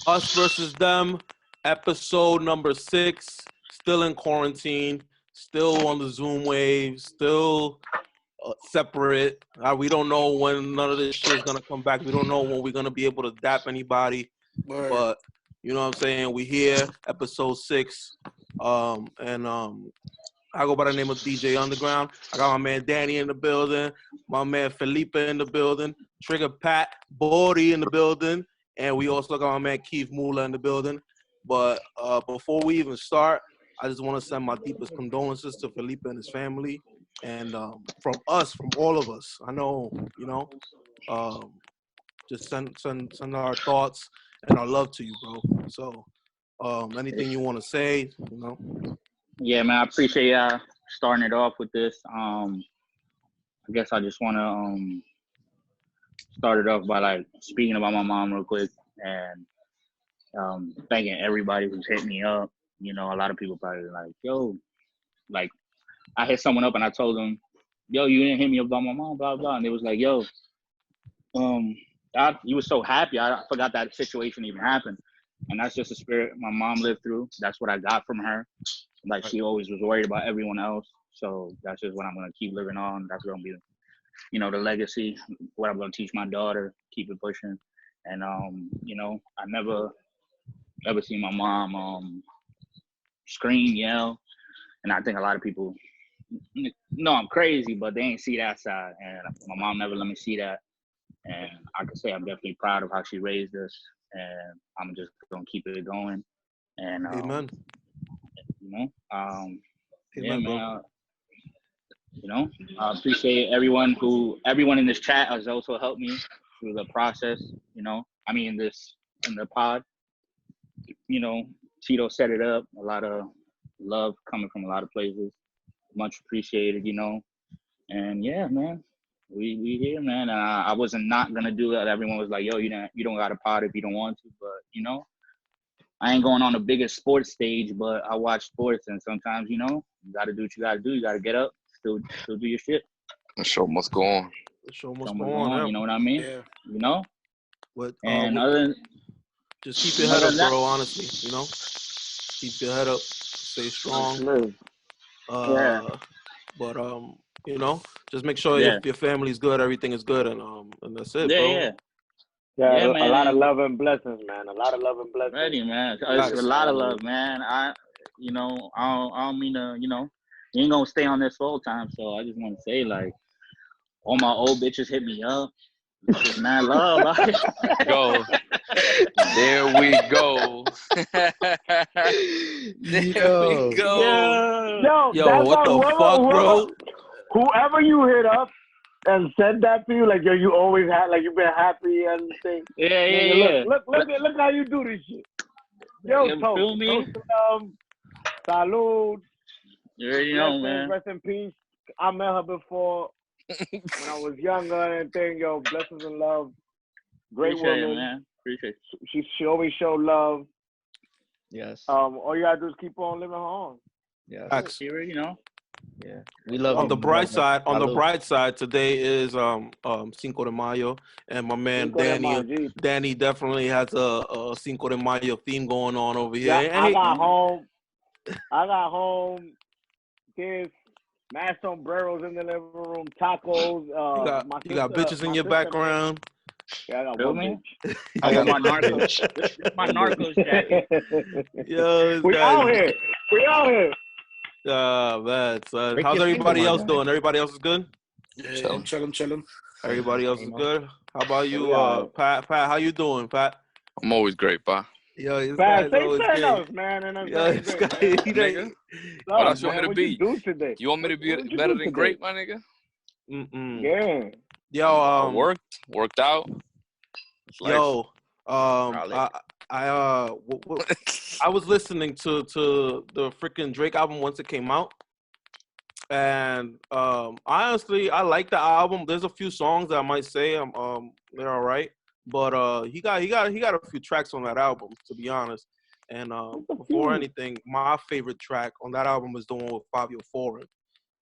Us versus them, episode number 6. Still in quarantine, still on the Zoom wave, still separate. We don't know when none of this shit is gonna come back. We don't know when we're gonna be able to dap anybody. Word. But you know what I'm saying? We here, episode 6, and I go by the name of DJ Underground. I got my man Danny in the building, my man Felipe in the building, Trigger Pat Bori in the building, and we also got my man Keith Mula in the building. But before we even start, I just want to send my deepest condolences to Felipe and his family, and from all of us. I know, you know, just send our thoughts and our love to you, bro. So, anything you want to say, you know? Yeah, man, I appreciate y'all starting it off with this. I guess I just want to start it off by like speaking about my mom real quick and thanking everybody who's hit me up. You know, a lot of people probably like, yo, like I hit someone up and I told them, yo, you didn't hit me up about my mom, blah, blah. And they was like, yo, you was so happy. I forgot that situation even happened. And that's just the spirit my mom lived through. That's what I got from her. Like, she always was worried about everyone else. So that's just what I'm going to keep living on. That's going to be, you know, the legacy, what I'm going to teach my daughter, keep it pushing. And, you know, I never ever seen my mom scream, yell. And I think a lot of people know I'm crazy, but they ain't see that side. And my mom never let me see that. And I can say I'm definitely proud of how she raised us. And I'm just going to keep it going. And, Amen. you know, yeah, Amen, man. You know, I appreciate everyone in this chat has also helped me through the process. You know, I mean, in the pod, you know, Tito set it up. A lot of love coming from a lot of places. Much appreciated, you know. And yeah, man, we here, man. And I wasn't not gonna do it. Everyone was like, yo, you don't got a pod if you don't want to. But you know, I ain't going on the biggest sports stage, but I watch sports, and sometimes, you know, you got to do what you got to do. You got to get up, still do your shit. The show must go on. The show must go on. Yeah. You know what I mean? Yeah. You know? What, and just keep your head up, bro, honestly, you know? Keep your head up. Stay strong. Yeah. But, you know, just make sure your family's good, everything is good, and that's it, bro. Yeah, man. A lot of love and blessings, man. A lot of love and blessings. Ready, man. It's a lot of love, man. I don't mean to, you know, you ain't gonna stay on this full time, so I just want to say, like, all my old bitches hit me up. This is mad love. Go. There we go. Yo. We go. Yo, what the fuck, bro? Whoever you hit up and said that to you, like, yo, you always had, like, you've been happy and things. Yeah. Look how you do this shit. Yo, you feel me? Salud. You already know, man. Rest in peace. I met her before when I was younger and thing. Yo, blessings and love. Great Appreciate woman. it, man. Appreciate it. She always showed love. Yes. All you gotta do is keep on living on. Yes. You already know. Yeah. We love On you, the bright side, Salud. today is Cinco de Mayo, and my man Danny definitely has a Cinco de Mayo theme going on over here. Yeah, I got home. Kids, mashed sombreros in the living room, tacos. You got bitches in your background. Yeah, I got Feel one me? bitch. I got my narcos. This is my narcos jacket. Yo, We out here. Man, son. How's everybody else doing? Everybody else is good? Yeah, chilling. Everybody else is good? How about you, Pat? Pat, how you doing, Pat? I'm always great, pa. Yo, this Pat, guy's always say great. man. And Yo, this guy, Nigga. What else you want me to be? You do today? You want me to be better than great, my nigga? Yeah. Yo, worked out. Yo, I was listening to the freaking Drake album once it came out, and honestly, I like the album. There's a few songs that I might say they're all right, but he got a few tracks on that album, to be honest. And before anything, my favorite track on that album was the one with Fabio Foreign.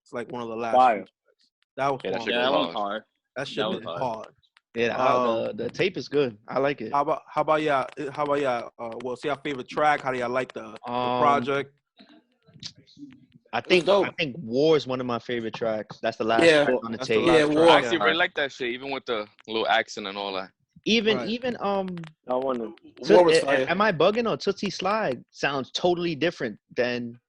It's like one of the last Fire. few tracks. That was Yeah, that fun. shit Yeah, that goes was hard. hard. That shit That was was hard. Yeah, the tape is good. I like it. How about y'all? Well, see our favorite track. How do y'all like the project? I It's think dope. War is one of my favorite tracks. That's the last Yeah. track on the That's the tape. last Yeah, track. War. I actually really like that shit, even with the little accent and all that. Even I wonder. War was fire. am I bugging or Tootsie Slide sounds totally different than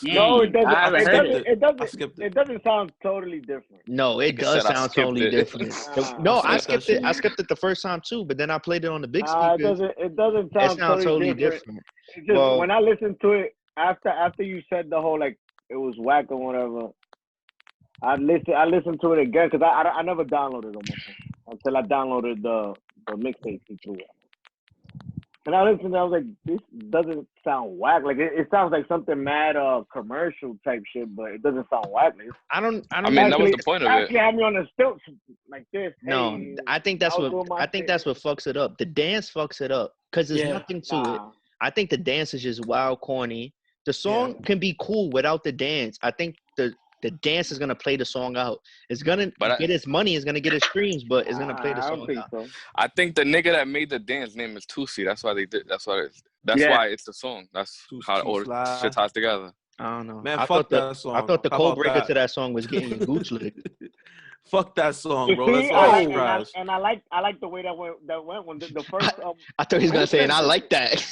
No, it doesn't. I haven't heard it. I skipped it. It doesn't sound totally different. No, it Nigga does said I sound skipped totally it. different. Ah. No, I I skipped skipped that it. I shit. skipped it the first time too, but then I played it on the big It speakers. doesn't. It doesn't It sound sounds totally different. different. It's just Well- when I listened to it after you said the whole like it was whack or whatever. I listened to it again because I never downloaded it on my phone until I downloaded the mixtape through it. And I listened, I was like, this doesn't sound whack. Like it sounds like something mad commercial type shit, but it doesn't sound whack. I don't I mean, that was the point of it. Actually, had me on the stilts like this. No, Hey, I think that's I was what doing my shit. that's what fucks it up. The dance fucks it up because there's Yeah. nothing to it. Nah. I think the dance is just wild corny. The song can be cool without the dance. I think the dance is gonna play the song out. It's gonna get its money. It's gonna get its streams, but it's gonna play the I song don't think out. so. I think the nigga that made the dance name is Tusi. That's why they did. That's why it's the song. That's how all Tusi shit ties together. I don't know. Man, I fuck thought that song. I thought the How code about breaker that? to that song was getting your gooch licked. Fuck that song, You bro. see, That's all I trash. like the way that went when the first. I thought he was gonna say, and I like that.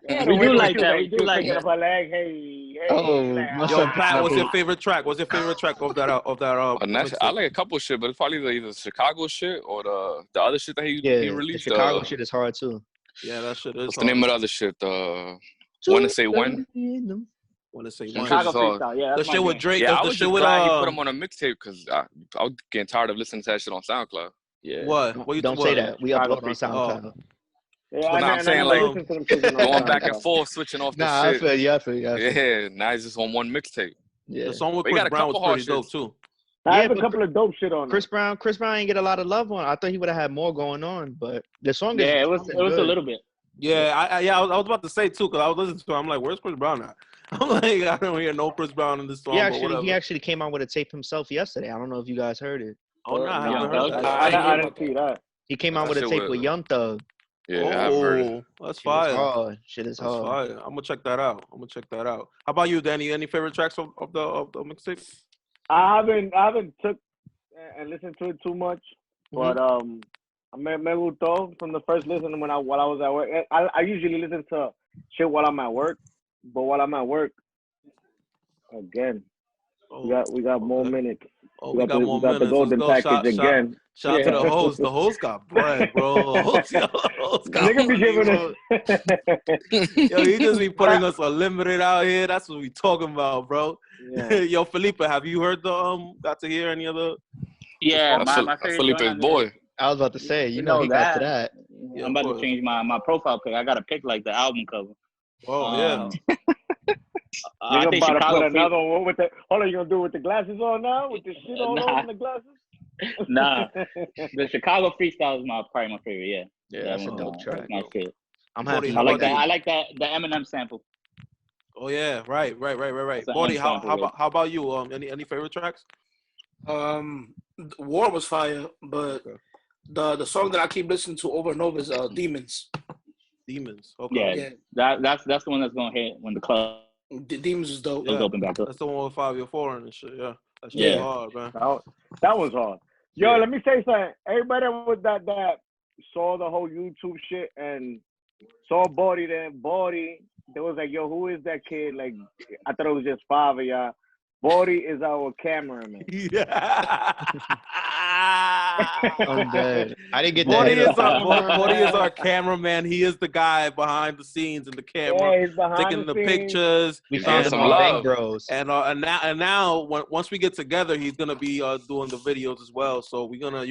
Yeah, We the way do that like she was that. We do she was like picking that. up her leg. Hey. Oh, like, my Yo, son- Pat, what's your favorite track? What's your favorite track of that? And that's, I mixtape? like a couple shit, but it's probably either Chicago shit or the other shit that he the released. Chicago shit is hard too. Yeah, that shit is What's the name of the other shit? Wanna Say When? Want to say Some one? shit Chicago is hard. freestyle. Yeah, The that's my shit with jam. Drake. Yeah, I the was shit just with glad he put him on a mixtape because I was getting tired of listening to that shit on SoundCloud. Yeah. What? What you Don't what? say that. We Chicago upload on freestyle. SoundCloud. Yeah, But nah, I'm I saying, never like, listened to them shits on Going back and SoundCloud. forth, switching off the Nah, I shit. feel you. I feel you. Yeah, now he's just on one mixtape. Yeah. The song with But he Chris got a Brown was couple hard pretty dope shits. too. I have but a couple of dope shit on Chris it. Brown ain't get a lot of love on. I thought he would have had more going on, but the song is Yeah, it was good. a little bit. Yeah, I was about to say too because I was listening to him. I'm like, where's Chris Brown at? I'm like, I don't hear no Chris Brown in this song. He actually came out with a tape himself yesterday. I don't know if you guys heard it. Oh no, I Young haven't heard Thug? that. I didn't see that. He came out That with a shit tape was- with Young Thug. Yeah, I haven't heard it. That's Shit is fire. hard. Shit is That's hard. fire. I'm gonna check that out. How about you, Danny? Any favorite tracks of the mixtape? I haven't took and listened to it too much, but me gustó from the first listen while I was at work. I usually listen to shit while I'm at work, but while I'm at work, again, we got more minutes. Oh, we got more minutes. the golden Let's go. package again. Shout out to the host. The host got bread, bro. The host got Nigga be money, giving bro. us. Yo, he just be putting us unlimited out here. That's what we talking about, bro. Yeah. Yo, Felipe, have you heard got to hear any of the? Yeah, That's my favorite Felipe's joint on boy. I was about to say, you You know, know he got to that. that. Yeah, I'm about of to change my profile pic. I got to pick like the album cover. Oh yeah. I Nigga think about to Chicago put another one with the. Hold on, you gonna do it with the glasses on now? With the shit all Nah. over the glasses? Nah, the Chicago freestyle is probably my favorite. Yeah, Yeah, that's a one, dope track. that's my shit. I'm Buddy, happy. how I like about that. you? I like that the Eminem sample. Oh yeah, right. That's an Bodie, how unsample, how about you? Any favorite tracks? War was fire, but the song that I keep listening to over and over is Demons. Demons. Okay. Yeah, that's the one that's gonna hit when the club Demons is dope. is open back up. That's the one with Fabio Foreign and shit. Yeah. That shit Yeah. hard, man. That was hard. Yo, Yeah. let me say something. Everybody with that saw the whole YouTube shit and saw Bodie, they was like, yo, who is that kid? Like, I thought it was just five of y'all. Bodie is our cameraman. Yeah. I'm dead. I didn't get Bodie that. is our cameraman. He is the guy behind the scenes in the camera, Yeah, he's behind taking the scenes. pictures. We Yeah, found him some on love. Bang Bros. And now once we get together, he's gonna be doing the videos as well. So we're gonna,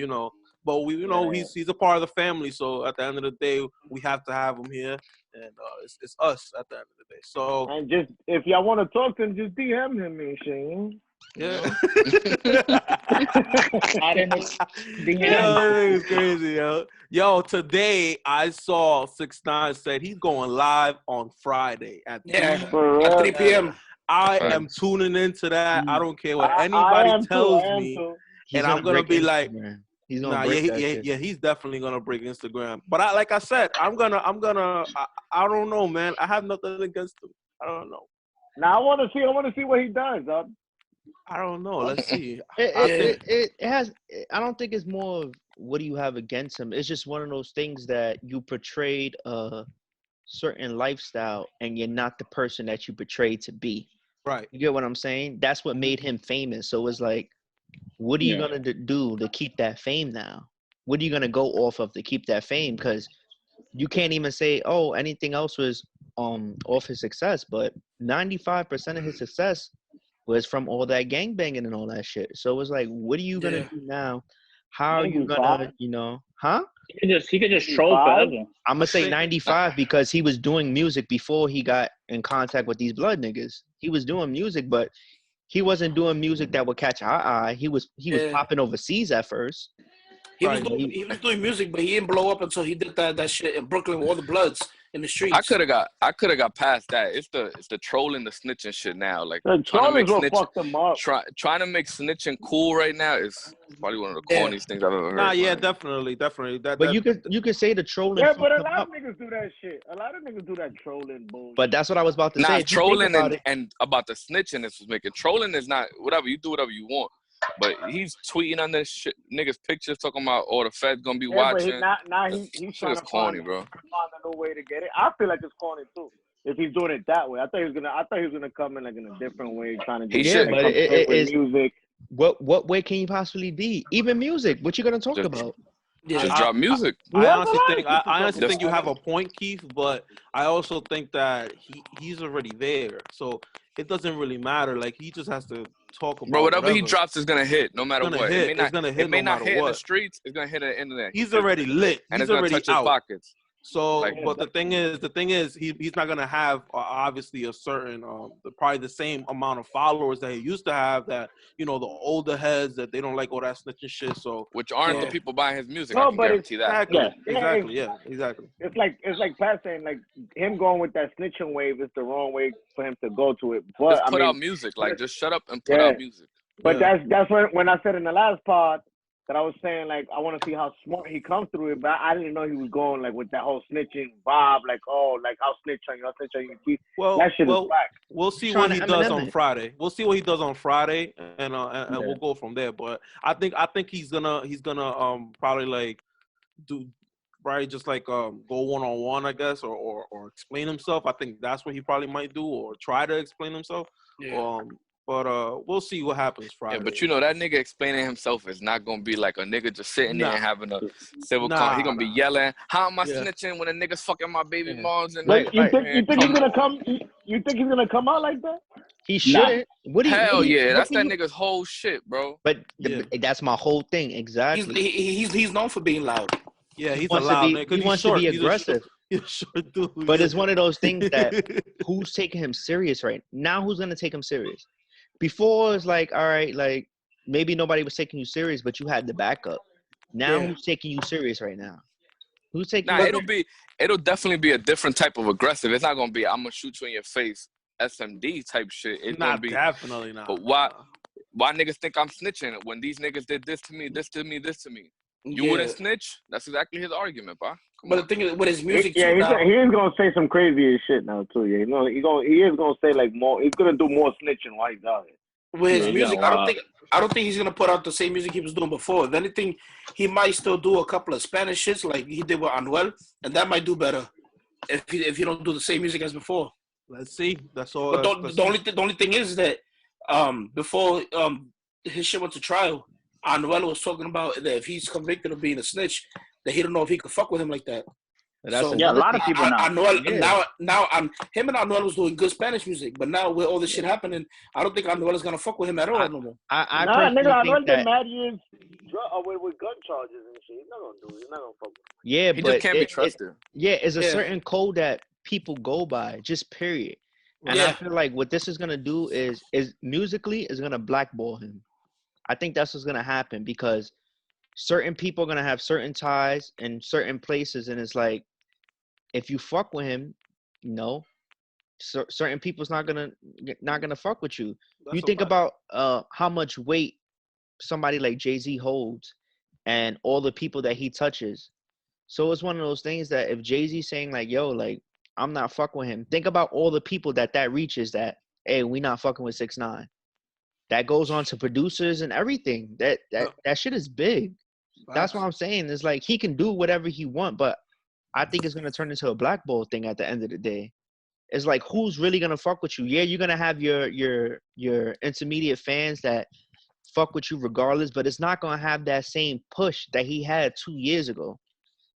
but he's a part of the family. So at the end of the day, we have to have him here, and it's us at the end of the day. So And just if y'all want to talk to him, just DM him and shit. Yeah. Not in the Yo, that is crazy, yo. Yo, today I saw 6ix9ine said he's going live on Friday at 3. At 3 p.m. I am tuning into that. I don't care what anybody I am tells too, me. He's And I'm gonna be like, Instagram. He's gonna nah, break that yeah, shit. yeah, he's definitely gonna break Instagram. But like I said, I don't know, man. I have nothing against him. I don't know. Now I want to see what he does, dog. I don't know. Let's see. It has. I don't think it's more of what do you have against him. It's just one of those things that you portrayed a certain lifestyle, and you're not the person that you portrayed to be. Right. You get what I'm saying? That's what made him famous. So it's like, what are you gonna do to keep that fame now? What are you gonna go off of to keep that fame? Because you can't even say, oh, anything else was off his success, but 95% of his success was from all that gangbanging and all that shit. So it's like, what are you gonna do now? How are you gonna, huh? He could just troll forever. I'm gonna say 95 because he was doing music before he got in contact with these blood niggas. He was doing music, but he wasn't doing music that would catch our eye. He was popping overseas at first. He was doing music, but he didn't blow up until he did that shit in Brooklyn with all the Bloods in the streets. I could have got past that. It's the trolling, the snitching shit now. Like The trolling will fuck them up. Trying to make snitching cool right now is probably one of the corniest things I've ever heard. Nah, yeah, definitely. But you could say the trolling. Yeah, but a lot of niggas do that shit. A lot of niggas do that trolling bullshit. But that's what I was about to say. Trolling and about the snitching is what's making trolling is not whatever you do whatever you want. But he's tweeting on this shit, niggas' pictures talking about, the Fed's gonna be watching. Now he's trying to corny, find bro. a new way to get it. I feel like it's corny too. If he's doing it that way, I thought he was gonna come in like in a different way, trying to get but it is music. What way can you possibly be? Even music. What you gonna talk about? Just drop music. I honestly think you have a point, Keith, but I also think that he's already there. So it doesn't really matter. Like, he just has to talk about whatever he drops is gonna hit no matter what. It may not hit in the streets, it's gonna hit at the internet. He's already lit. And he's it's already touch out. his pockets. So, but the thing is, he's not gonna have obviously a certain, probably the same amount of followers that he used to have. That the older heads that they don't like all that snitching shit. So, which aren't the people buying his music. No, I can guarantee that. Exactly. It's like Pat saying, like, him going with that snitching wave is the wrong way for him to go to it. But just put out music, like just shut up and put out music. But that's when I said in the last part that I was saying, like, I want to see how smart he comes through it, but I didn't know he was going, like, with that whole snitching vibe, like, like, I'll snitch on you. Well, that shit is whack. We'll see what he does on Friday. We'll see what he does on Friday, and we'll go from there. But I think he's gonna probably, like, do right, just like go one-on-one, I guess, or explain himself. I think that's what he probably might do, or try to explain himself. Yeah. But we'll see what happens Friday. Yeah, but that nigga explaining himself is not gonna be like a nigga just sitting there and having a civil call. He gonna be yelling, "How am I snitching when a nigga's fucking my baby moms?" And you think he's gonna come? You think he's gonna come out like that? He shouldn't. Hell yeah, that's that nigga's whole shit, bro. But that's my whole thing. Exactly. He's known for being loud. Yeah, he's a loud nigga. He wants to be aggressive. Short dude. But it's one of those things that who's taking him serious right now? Who's gonna take him serious? Before it's like, all right, like maybe nobody was taking you serious, but you had the backup. Now who's taking you serious right now? Who's taking? It'll definitely be a different type of aggressive. It's not gonna be I'm gonna shoot you in your face, SMD type shit. It's gonna be definitely not. But why niggas think I'm snitching when these niggas did this to me, this to me, this to me? You wouldn't snitch? That's exactly his argument, bro. But the thing is, with his music, he is gonna say some crazy shit now too. Yeah, he is gonna say like more. He's gonna do more snitching while he's out here. With his music, I don't think he's gonna put out the same music he was doing before. If anything, he might still do a couple of Spanish shits like he did with Anuel, and that might do better if you don't do the same music as before. Let's see. That's all. But the only thing is that before his shit went to trial, Anuel was talking about that if he's convicted of being a snitch, that he don't know if he could fuck with him like that. A lot of people now. Now him and Anuel was doing good Spanish music, but now with all this shit happening, I don't think Anuel is gonna fuck with him at all no more. Anuel did mad years with gun charges and shit. He's not gonna do it. He's not gonna fuck with him. Yeah, he but just can't be trusted. It's a certain code that people go by, just period. And I feel like what this is gonna do is musically is gonna blackball him. I think that's what's gonna happen because certain people are gonna have certain ties in certain places, and it's like if you fuck with him, certain people's not gonna fuck with you. You think about how much weight somebody like Jay-Z holds and all the people that he touches. So it's one of those things that if Jay-Z's saying like, yo, like I'm not fucking with him, think about all the people that reaches that, hey, we not fucking with 6ix9ine. That goes on to producers and everything. That shit is big. That's what I'm saying. It's like he can do whatever he want, but I think it's gonna turn into a blackball thing at the end of the day. It's like who's really gonna fuck with you? Yeah, you're gonna have your intermediate fans that fuck with you regardless, but it's not gonna have that same push that he had 2 years ago.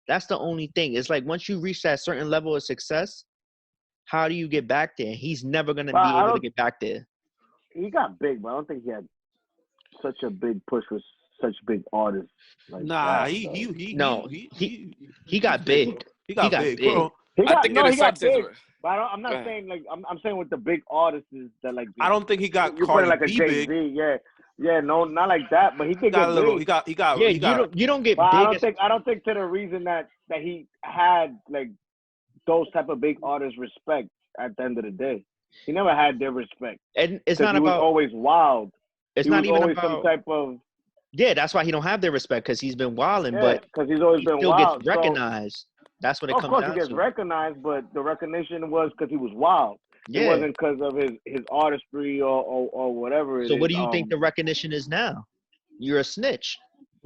That's the only thing. It's like once you reach that certain level of success, how do you get back there? He's never gonna be able to get back there. He got big, but I don't think he had such a big push with such big artists. Like he got big. He got big, bro. He got big. But I'm not saying like I'm saying with the big artists that like. I don't think he got you Cardi like a B Jay-Z, big. Yeah, no, not like that. But he did get big. You don't get big. I don't think to the reason that he had like those type of big artists respect at the end of the day. He never had their respect. And it's not he about was always wild. It's he not was even always about some type of. Yeah, that's why he don't have their respect because he's been wilding. But because he's always been still wild. Gets recognized. That's what it comes down to. Of course, he gets recognized, but the recognition was because he was wild. Yeah. It wasn't because of his artistry or whatever. So what do you think the recognition is now? You're a snitch.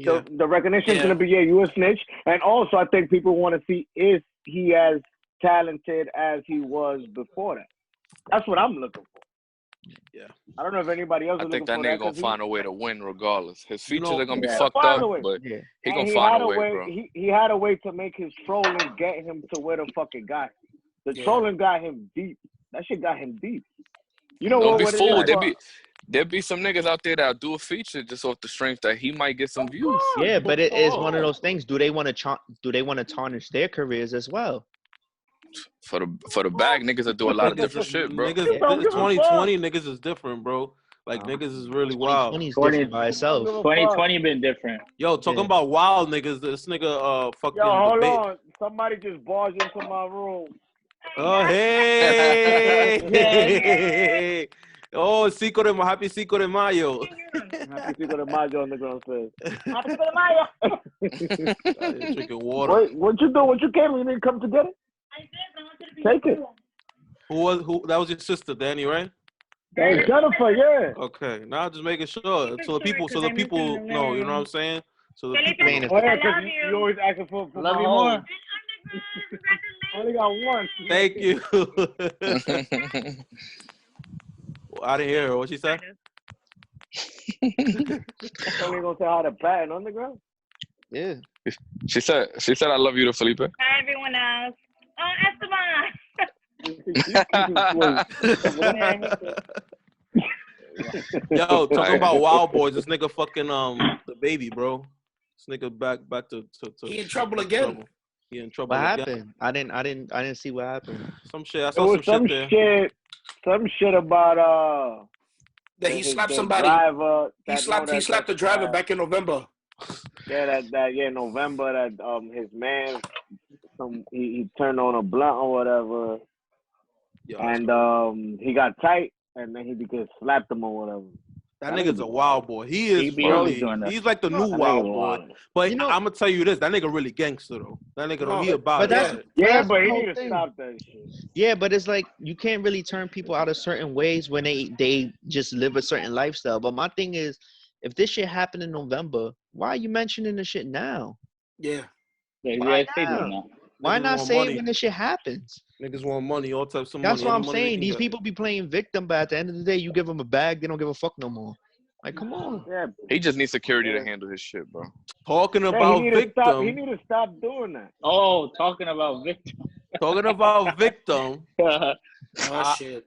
So the recognition is going to be, you a snitch. And also, I think people want to see is he as talented as he was before that. That's what I'm looking for. Yeah. I don't know if anybody else is looking for that. I think that nigga gonna find a way to win regardless. His features are gonna be Yeah. fucked up, but he gonna find a way, bro. He had a way to make his trolling get him to where the fuck it got him. The trolling got him deep. That shit got him deep. You know Don't what? Be fooled. There be some niggas out there that'll do a feature just off the strength that he might get some views. Yeah, but it is one of those things. Do they want to tarnish their careers as well? For the bag, niggas that do a lot of different shit, bro. Niggas, 2020 niggas is different, bro. Like niggas is really wild. 2020 is different by itself. 2020 been different. Yo, talking about wild niggas, this nigga fucking. Yo, hold on. Somebody just barged into my room. Oh hey. Oh, happy Cinco de Mayo. Happy Cinco de Mayo on the ground says. Happy Cinco de Mayo. Drinking water. Wait, what you doing? What you came? You didn't come to get it? I did. I wanted to be Take it. Who? That was your sister, Danny, right? That was Jennifer, yeah. Okay, now just making sure so the people know. You know what I'm saying? So the people. Oh, yeah, because you always asking for love my you home. more. I only got one. Thank you. I didn't hear her. What she said? Somebody gonna say how to bat on the ground? Yeah. She said I love you to Felipe. Hi, everyone else. Esteban. Yo, talking about Wild Boys, this nigga fucking the baby, bro. This nigga back to he in trouble again. Trouble. He in trouble. What again. happened? I didn't see what happened. Some shit. I saw some shit there. Some shit about that he slapped somebody. Driver, he slapped the driver back in November. Yeah, November. That his man, he turned on a blunt or whatever, and he got tight, and then he just slapped him or whatever. That nigga's a wild boy. He is really. He's like the new wild boy. But I'm gonna tell you this: that nigga really gangster though. That nigga don't he about it. But he need to stop that shit. Yeah, but it's like you can't really turn people out of certain ways when they just live a certain lifestyle. But my thing is, if this shit happened in November, why are you mentioning the shit now? Yeah. Why not say it when this shit happens? Niggas want money, all types of money. That's what I'm saying. These people be playing victim, but at the end of the day, you give them a bag, they don't give a fuck no more. Like, come on. Yeah. He just needs security to handle his shit, bro. Talking about victim. He need to stop doing that. Oh, talking about victim. Talking about victim. Oh, shit.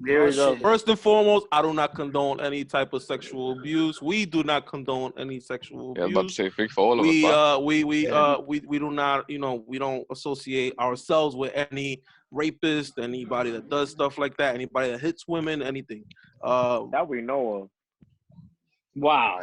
There we go. First and foremost, I do not condone any type of sexual abuse. We do not condone any sexual Yeah, I was about to abuse. say, speak for all of us. Bro. We do not, we don't associate ourselves with any rapist, anybody that does stuff like that, anybody that hits women, anything. That we know of. Wow.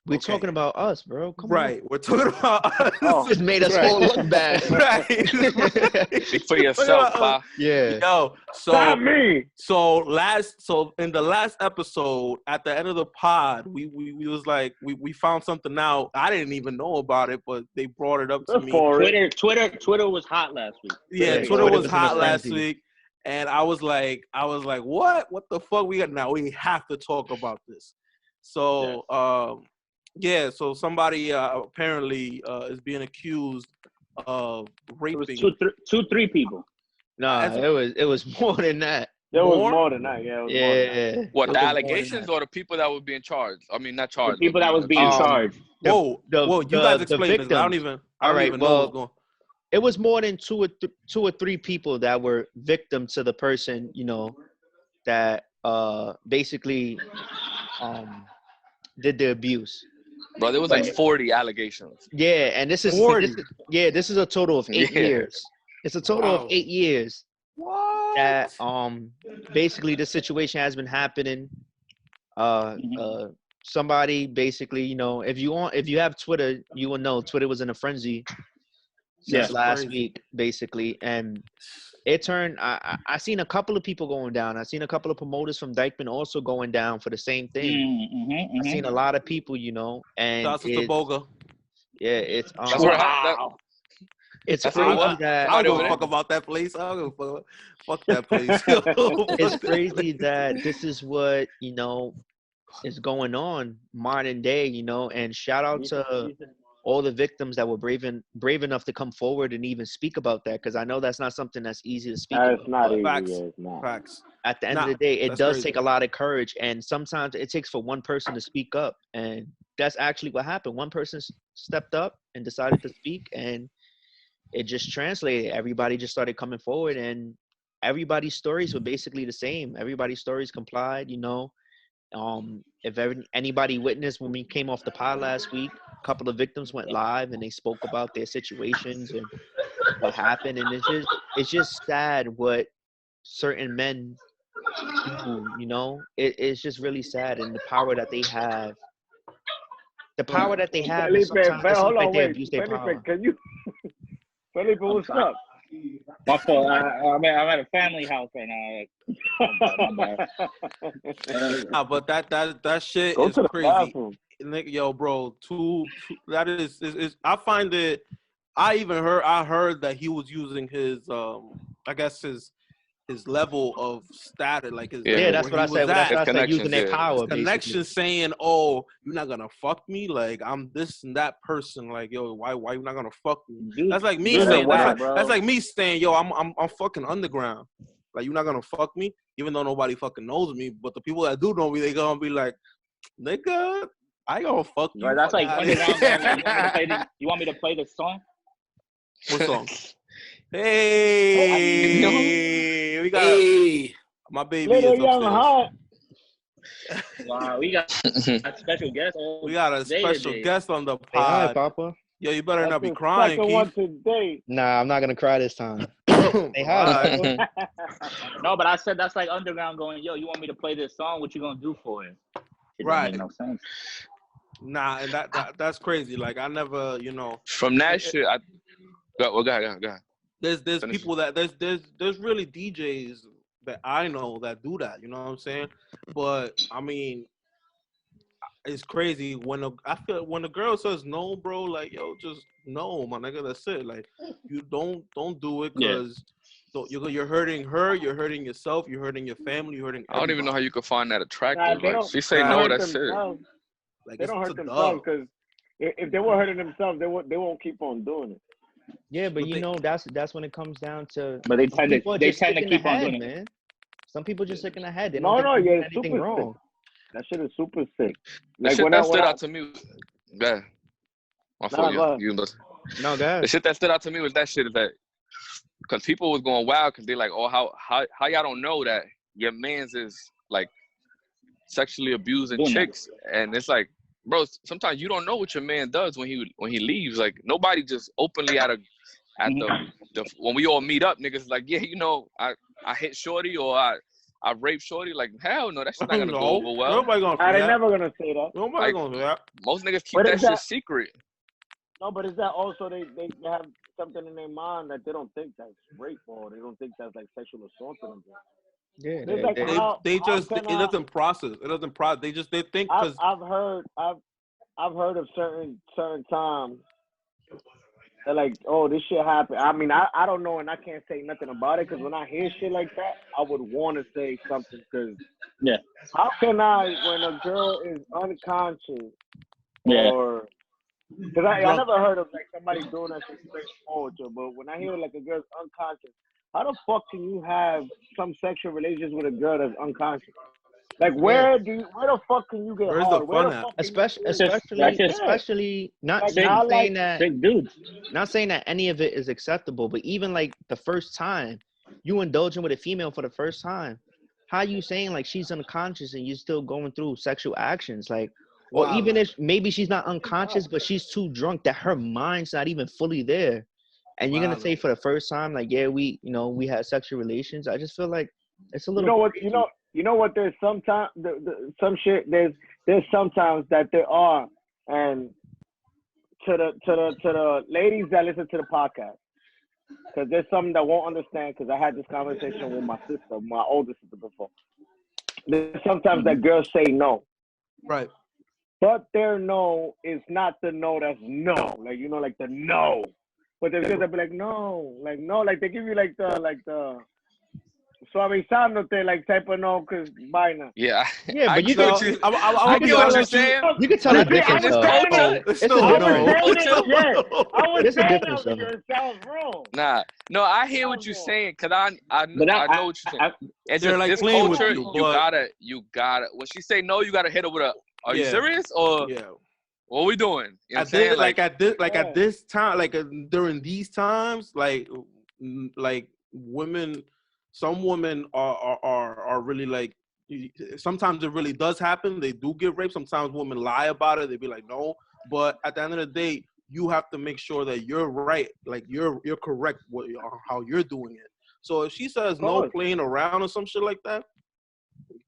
We're Okay. talking about us, bro. Come Right, we're talking about us. Oh. Just made us Right. all look bad. Right. Speak for yourself, pa. Yeah. Yo, Stop me. So in the last episode, at the end of the pod, we was like we found something out. I didn't even know about it, but they brought it up to me. Twitter was hot last week. Yeah, Yeah, Twitter was was in a hot last frenzy. week, and I was like, what the fuck? We have to talk about this. So so somebody apparently is being accused of It was raping. three people. Nah, it was more than that. There was More? more than that. Yeah, it was more than that. Yeah. What, It the was more than allegations that. or the people that were being charged? I mean, not The charged. people but that was being accused. charged. Whoa, you guys explain this. I don't victims. even know what's going on. It was more than two or three people that were victim to the person, that basically did the abuse. Bro, there was like 40 allegations. Yeah, and this is 40. this is a total of 8 Yeah. years. It's a total of 8 years What? that basically this situation has been happening. Somebody basically, if you have Twitter, you will know Twitter was in a frenzy since last week, basically, and it turned. I seen a couple of people going down. I seen a couple of promoters from Dykeman also going down for the same thing. I seen a lot of people, and Shouts to Boga. yeah, it's That's where it's That's crazy what- that I don't give over a there. fuck about that place. I don't give a fuck that place. it's crazy that this is what is going on modern day, and shout out to all the victims that were brave enough to come forward and even speak about that, because I know that's not something that's easy to speak It's about. not easy. Facts. Yeah, it's not. Facts. At the end of Nah, the day, it that's does crazy. take a lot of courage, and sometimes it takes for one person to speak up, and that's actually what happened. One person stepped up and decided to speak, and it just translated. Everybody just started coming forward, and everybody's stories were basically the same. Everybody's stories complied, If anybody witnessed when we came off the pod last week, a couple of victims went live and they spoke about their situations and what happened, and it's just sad what certain men do, it's just really sad, and the power that they have. The power that they have, and Felipe, sometimes it hold seems like on, they wait. abuse their power. Felipe, can you? Felipe, what's sorry. up? My fault. I'm at a family house right now. My bad. Nah, but that shit Go is to the crazy. bathroom. Nigga, yo, bro, that is I find it. I heard that he was using his I guess his level of status, like his Yeah, that's where what I he said. was That's at. what I said. Using their Connections, power, Connection basically. saying, "Oh, you're not gonna fuck me. Like I'm this and that person. Like yo, why you not gonna fuck me?" That's like me Dude, saying. wow, bro. That's like me saying, "Yo, I'm fucking underground. Like you're not gonna fuck me, even though nobody fucking knows me. But the people that do know me, they gonna be like, nigga, I ain't gonna fuck you." Right, that's fuck like outta underground. here. You want me to play this song? What song? Hey, we got Hey, my baby Little is young upstairs. heart. Wow, we got a special guest. We got a Day special today. guest on the Say hi, pod. Papa. Yo, you better not be That's the crying, second one Keith. today. Nah, I'm not gonna cry this time. Say hi, Alright. Papa. No, but I said that's like underground going, yo, you want me to play this song? What you gonna do for it? It Right. don't make no sense. Nah, and that's crazy. Like I never, From that shit, go ahead. there's Finish. people that there's really DJs that I know that do that. You know what I'm saying? But I mean, it's crazy I feel when a girl says no, bro. Like yo, just no, my nigga. That's it. Like you don't do it because you're hurting her, you're hurting yourself, you're hurting your family, you're hurting. I don't even know how you could find that Nah, attractive. they Like don't- she say they no, hurt that's it. themselves. Like They it's don't a hurt themselves dub. because if they were hurting themselves, they won't keep on doing it. Yeah, but But that's when it comes down to. But they some tend people to are they just tend to sick in the keep on head, doing it. man. Some people just sick in the head. They No, don't think they're doing it's anything super wrong. sick. That shit is super sick. The Like shit when that I, stood when I, out to me. Go ahead. My Nah, fault. go ahead. You listen. No, The guys. shit that stood out to me was that shit is that because people was going wild because they like, oh, how y'all don't know that your man's is like sexually abusing Doing that. chicks, and it's like, bro, sometimes you don't know what your man does when he leaves. Like nobody just openly at the when we all meet up, niggas like, yeah, you know, I hit shorty or I raped shorty. Like hell no, that's not gonna go over well. Nobody gonna say They're that. never gonna say that. Nobody Like, gonna say that. most niggas keep But that is shit that- secret. No, but is that also they have something in their mind that they don't think that's rape or they don't think that's like sexual assault to them? Yeah, It's like They how just can it doesn't process. It doesn't process. They think because I've heard of certain times that like, oh, this shit happened. I mean, I don't know and I can't say nothing about it because when I hear shit like that, I would want to say something because Yeah. how can I when a girl is unconscious Yeah. or because I never heard of like somebody doing that shit straight forward to, but when I hear like a girl's unconscious, how the fuck can you have some sexual relations with a girl that's unconscious? Like where the fuck can you get Where's hard? the Where fun the at? fuck can Especially not Like, saying, not like- that Big dude. not saying that any of it is acceptable, but even like the first time you indulging with a female for the first time, how you saying like she's unconscious and you're still going through sexual actions, like, or Wow. even if maybe she's not unconscious, but she's too drunk that her mind's not even fully there, and you're gonna Wow. say for the first time like, yeah, we had sexual relations. I just feel like it's a You little. know what? crazy. You know what? There's sometimes some shit. There's sometimes that there are, and to the ladies that listen to the podcast, because there's some that won't understand. Because I had this conversation with my sister, my older sister, before. There's sometimes that girls say no, right. but their no is not the no that's no. Like you know, like the no. But there's girls that be like no, like they give you like the. Suavizándote, like type of no, because vaina. Yeah, Yeah, I but you get can- what you. I I get what you're saying. You can tell But the I think in difference. this though. culture, It's It's a no, I was difference. saying it, yeah. I was There's a saying difference that of it. because it sounds wrong. nah, no, I hear what you're saying because I But know what you're saying. It's They're just like this playing with culture. you, You but- gotta. When she say no, you gotta hit her with a. Are you Yeah. serious or Yeah. what we doing? You know what I'm At saying? this, like at this, Yeah. at this time, during these times, like women, some women are really like. Sometimes it really does happen. They do get raped. Sometimes women lie about it. They be like, no. But at the end of the day, you have to make sure that you're right. Like you're correct how you're doing it. So if she says no playing around or some shit like that,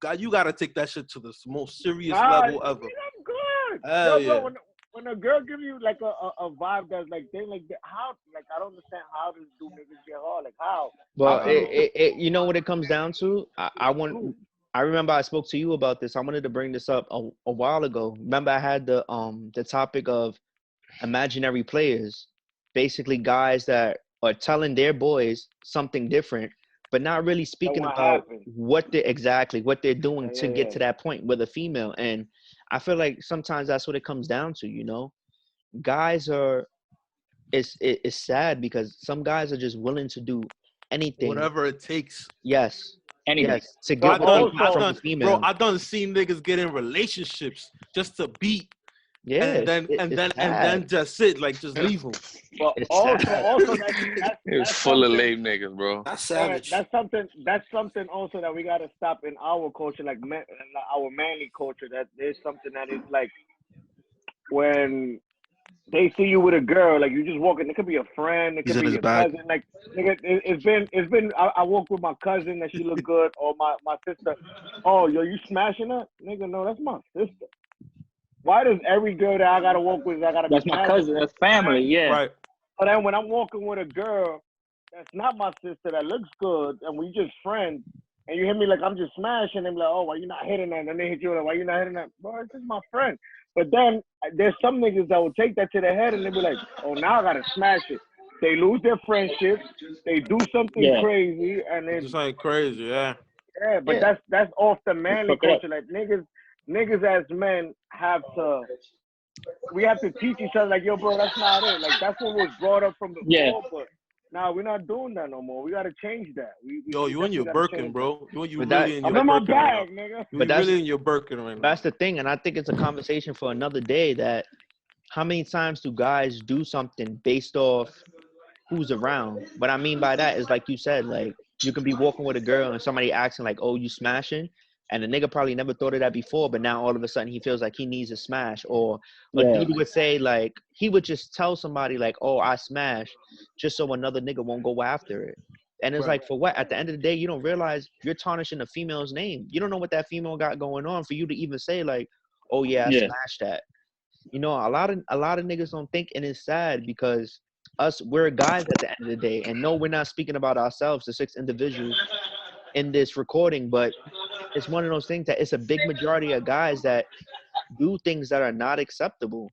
God, you gotta take that shit to the most serious level ever. I'm good. Hell Yo, bro, yeah. when a girl give you like a vibe that's like they like how like I don't understand how does do niggas get hard like how. Well, I don't it you know what it comes down to? I remember I spoke to you about this. I wanted to bring this up a while ago. Remember I had the topic of imaginary players, basically guys that are telling their boys something different, but not really speaking what about happened. what they're doing to get Yeah. to that point with a female. And I feel like sometimes that's what it comes down to, you know. Guys are it's sad because some guys are just willing to do anything. Whatever it takes. Yes. Anything. Yes, to But get what they also- from the female. Bro, I done seen niggas get in relationships just to beat, Yeah, and then it's sad. just sit like just leave them. But It's also sad. It's full of lame niggas, bro. That's savage. That's something also that we gotta stop in our culture, like our manly culture. That there's something that is like when they see you with a girl, like you just walking. It could be a friend, it He's could in be his your bag. cousin. Like nigga, it's been. I walk with my cousin that she look good, or my sister. Oh, yo, you smashing her, nigga? No, that's my sister. Why does every girl that I gotta walk with, I gotta That's be my smashing? cousin. That's family. Yeah. Right. But then when I'm walking with a girl that's not my sister that looks good and we just friends and you hit me like I'm just smashing them like, oh, why you not hitting that? And then they hit you like, why you not hitting that? Bro, it's just my friend. But then there's some niggas that will take that to their head and they be like, oh, now I gotta smash it. They lose their friendship, they do something crazy, and then Just like crazy, yeah. yeah, but Yeah. that's off the manly Fuck it up. culture. Like niggas as men we have to teach each other like, yo, bro, that's not it. Like that's what was brought up from before, Yeah. but now we're not doing that no more. We gotta change that. Yo, you in your definitely gotta Birkin, change bro. You But really that- in that. your I'm in my Birkin right bag, now. nigga. You But that's- really in your Birkin right now. That's the thing, and I think it's a conversation for another day. That how many times do guys do something based off who's around? What I mean by that is like you said, like You can be walking with a girl and somebody asking like, "Oh, you smashing?" And the nigga probably never thought of that before, but now all of a sudden he feels like he needs a smash. Or a Yeah. dude would say like, he would just tell somebody like, "Oh, I smash," just so another nigga won't go after it. And it's Right. like, for what? At the end of the day, you don't realize you're tarnishing a female's name. You don't know what that female got going on for you to even say like, "Oh yeah, I Yeah. smashed that." You know, a lot of niggas don't think, and it's sad because we're guys at the end of the day. And no, we're not speaking about ourselves, the 6 individuals in this recording, but it's one of those things that it's a big majority of guys that do things that are not acceptable.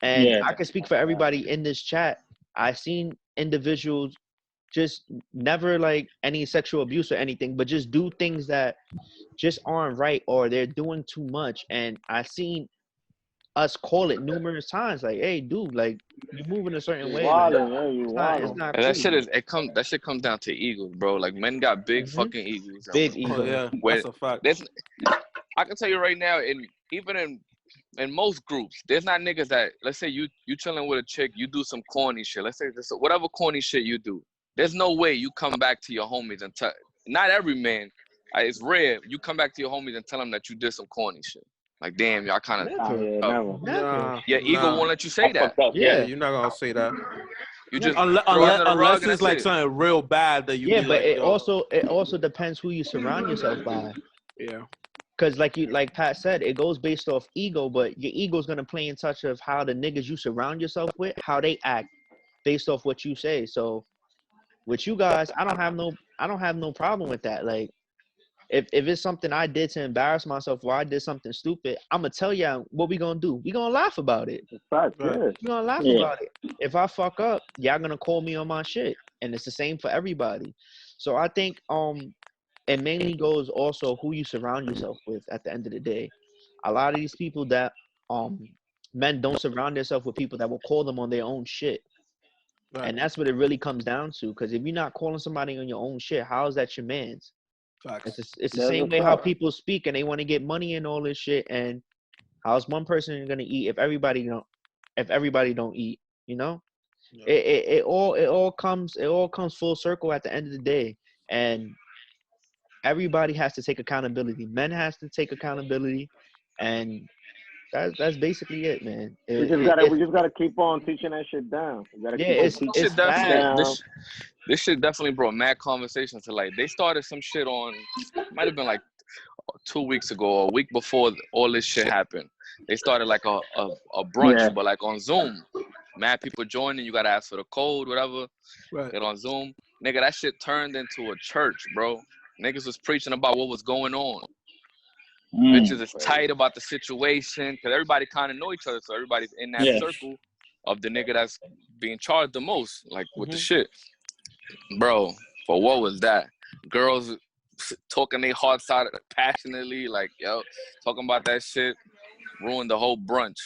And Yeah. I can speak for everybody in this chat. I've seen individuals just never like any sexual abuse or anything, but just do things that just aren't right, or they're doing too much. And I've seen us call it numerous times, like, "Hey, dude, like you're moving a certain You way. Like, wildin', yeah, you it's wildin'. not And cool." that shit comes down to egos, bro. Like men got big Mhm. fucking egos. Big Oh ego. yeah, When that's a fact. there's, I can tell you right now, even in most groups, there's not niggas that, let's say you chilling with a chick, you do some corny shit. Let's say this, whatever corny shit you do. There's no way you come back to your homies and tell. Not every man. It's rare you come back to your homies and tell them that you did some corny shit. Like, damn, y'all kind of. Ah, Never. yeah, Oh, never. Nah, your ego nah. won't let you say that. Fucked up. Yeah, Yeah. you're not gonna say that. You just Unless, throw it under the rug unless and it's that's like it. something real bad that you Yeah, be but like, it yo, also depends who you surround yourself by. yeah, Cause like Pat said, it goes based off ego, but your ego's gonna play in touch of how the niggas you surround yourself with, how they act based off what you say. So with you guys, I don't have no problem with that. Like if it's something I did to embarrass myself or I did something stupid, I'm gonna tell y'all what we gonna do. We gonna laugh about it. It's fact, Right. yeah. We gonna laugh Yeah. about it. If I fuck up, y'all gonna call me on my shit, and it's the same for everybody. So I think it mainly goes also who you surround yourself with at the end of the day. A lot of these people that men don't surround themselves with people that will call them on their own shit. right, And that's what it really comes down to. Because if you're not calling somebody on your own shit, how is that your man's? facts. It's the That's same a way how fact. people speak and they want to get money and all this shit. And how's one person gonna eat if everybody don't eat? You know, Yeah. it all comes full circle at the end of the day. And everybody has to take accountability. Men has to take accountability, and that's basically it, man. We just gotta keep on teaching that shit down. We gotta Yeah, keep on it's teaching Shit it definitely. down. This shit definitely brought mad conversation to light. They started some shit on. Might have been like 2 weeks ago or a week before all this shit happened. They started like a brunch, Yeah. but like on Zoom. Mad people joining. You gotta ask for the code, whatever. Right. Get on Zoom, nigga. That shit turned into a church, bro. Niggas was preaching about what was going on. Bitches is tight about the situation because everybody kind of know each other, so everybody's in that Yeah. circle of the nigga that's being charged the most, like with the Mhm. shit, bro. But what was that? Girls talking their hearts out passionately, like yo, talking about that shit, ruined the whole brunch.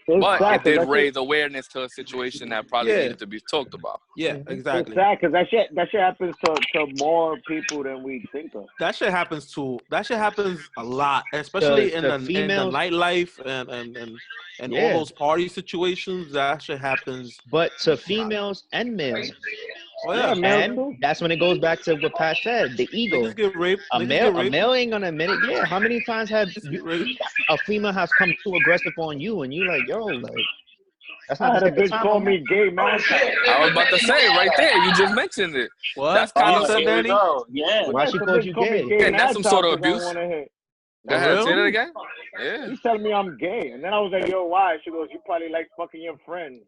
It's But sad, it 'cause did that shit- raise awareness to a situation that probably Yeah. needed to be talked about. Yeah, Mhm. It's exactly. sad because that shit happens to more people than we think of. That shit happens a lot, especially To in the females, nightlife and all yeah. those party situations. That shit happens. But to females and males, Oh Yeah, yeah, man. and that's when it goes back to what Pat said, the ego. niggas get raped. A Niggas get raped. male ain't gonna admit it. Yeah, how many times have Niggas get raped. a female has come too aggressive on you, and you like, yo, like that's I not had the a second bitch time. call I'm me gay, man. I was about to say right there, you just mentioned it. What? That's What kind you of said, some. Here we Danny? go. Yeah. Why she The called bitch you called me gay? gay Yeah, that's some sort of because I abuse. wanna hit. Go ahead, real? say that again. Yeah. He's telling me I'm gay, and then I was like, "Yo, why?" She goes, "You probably like fucking your friend."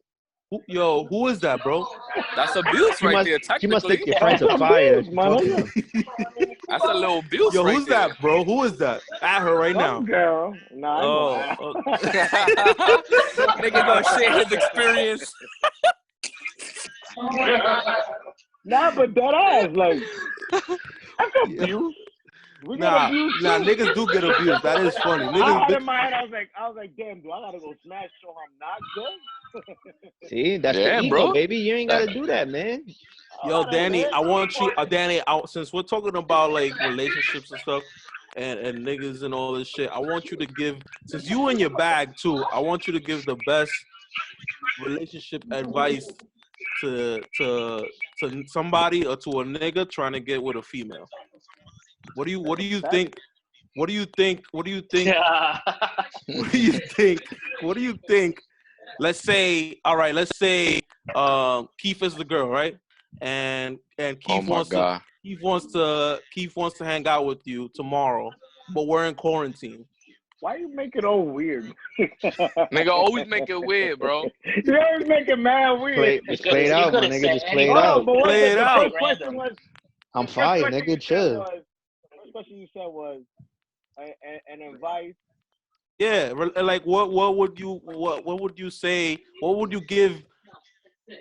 Who is that, bro? That's abuse right there, She must technically. think your friends are fire. Abuse, my nigga. That's a little abuse Yo, right who's there. that, bro? Who is that? At her right now. Some girl. Nah, Oh, I know. Nigga gonna share his experience. Nah, but that ass, like, that's abuse. We Nah, get abused nah, too. niggas do get abused. That is funny. I Niggas, had in my head, I was like, damn, do I gotta go smash so I'm not good? See, that's Yeah, the ego, bro. baby. You ain't gotta do that, man. yo, Danny, I want you, Danny, since we're talking about like relationships and stuff, and niggas and all this shit, I want you to give, since you in your bag too, I want you to give the best relationship advice to somebody or to a nigga trying to get with a female? What do you think? What do you think? What do you think? What do you think? What do you think? Let's say, all right. Let's say Keith is the girl, right? And Oh my God. Keith wants to hang out with you tomorrow, but we're in quarantine. Why you make it all weird? Nigga always make it weird, bro. You always make it mad weird. Just play it out, my nigga. Just play it Hold on, out. but what Play it the out. first question was? I'm the first fire, question nigga. you said Chill. was- First question you said was an advice. Yeah, like what would you say? What would you give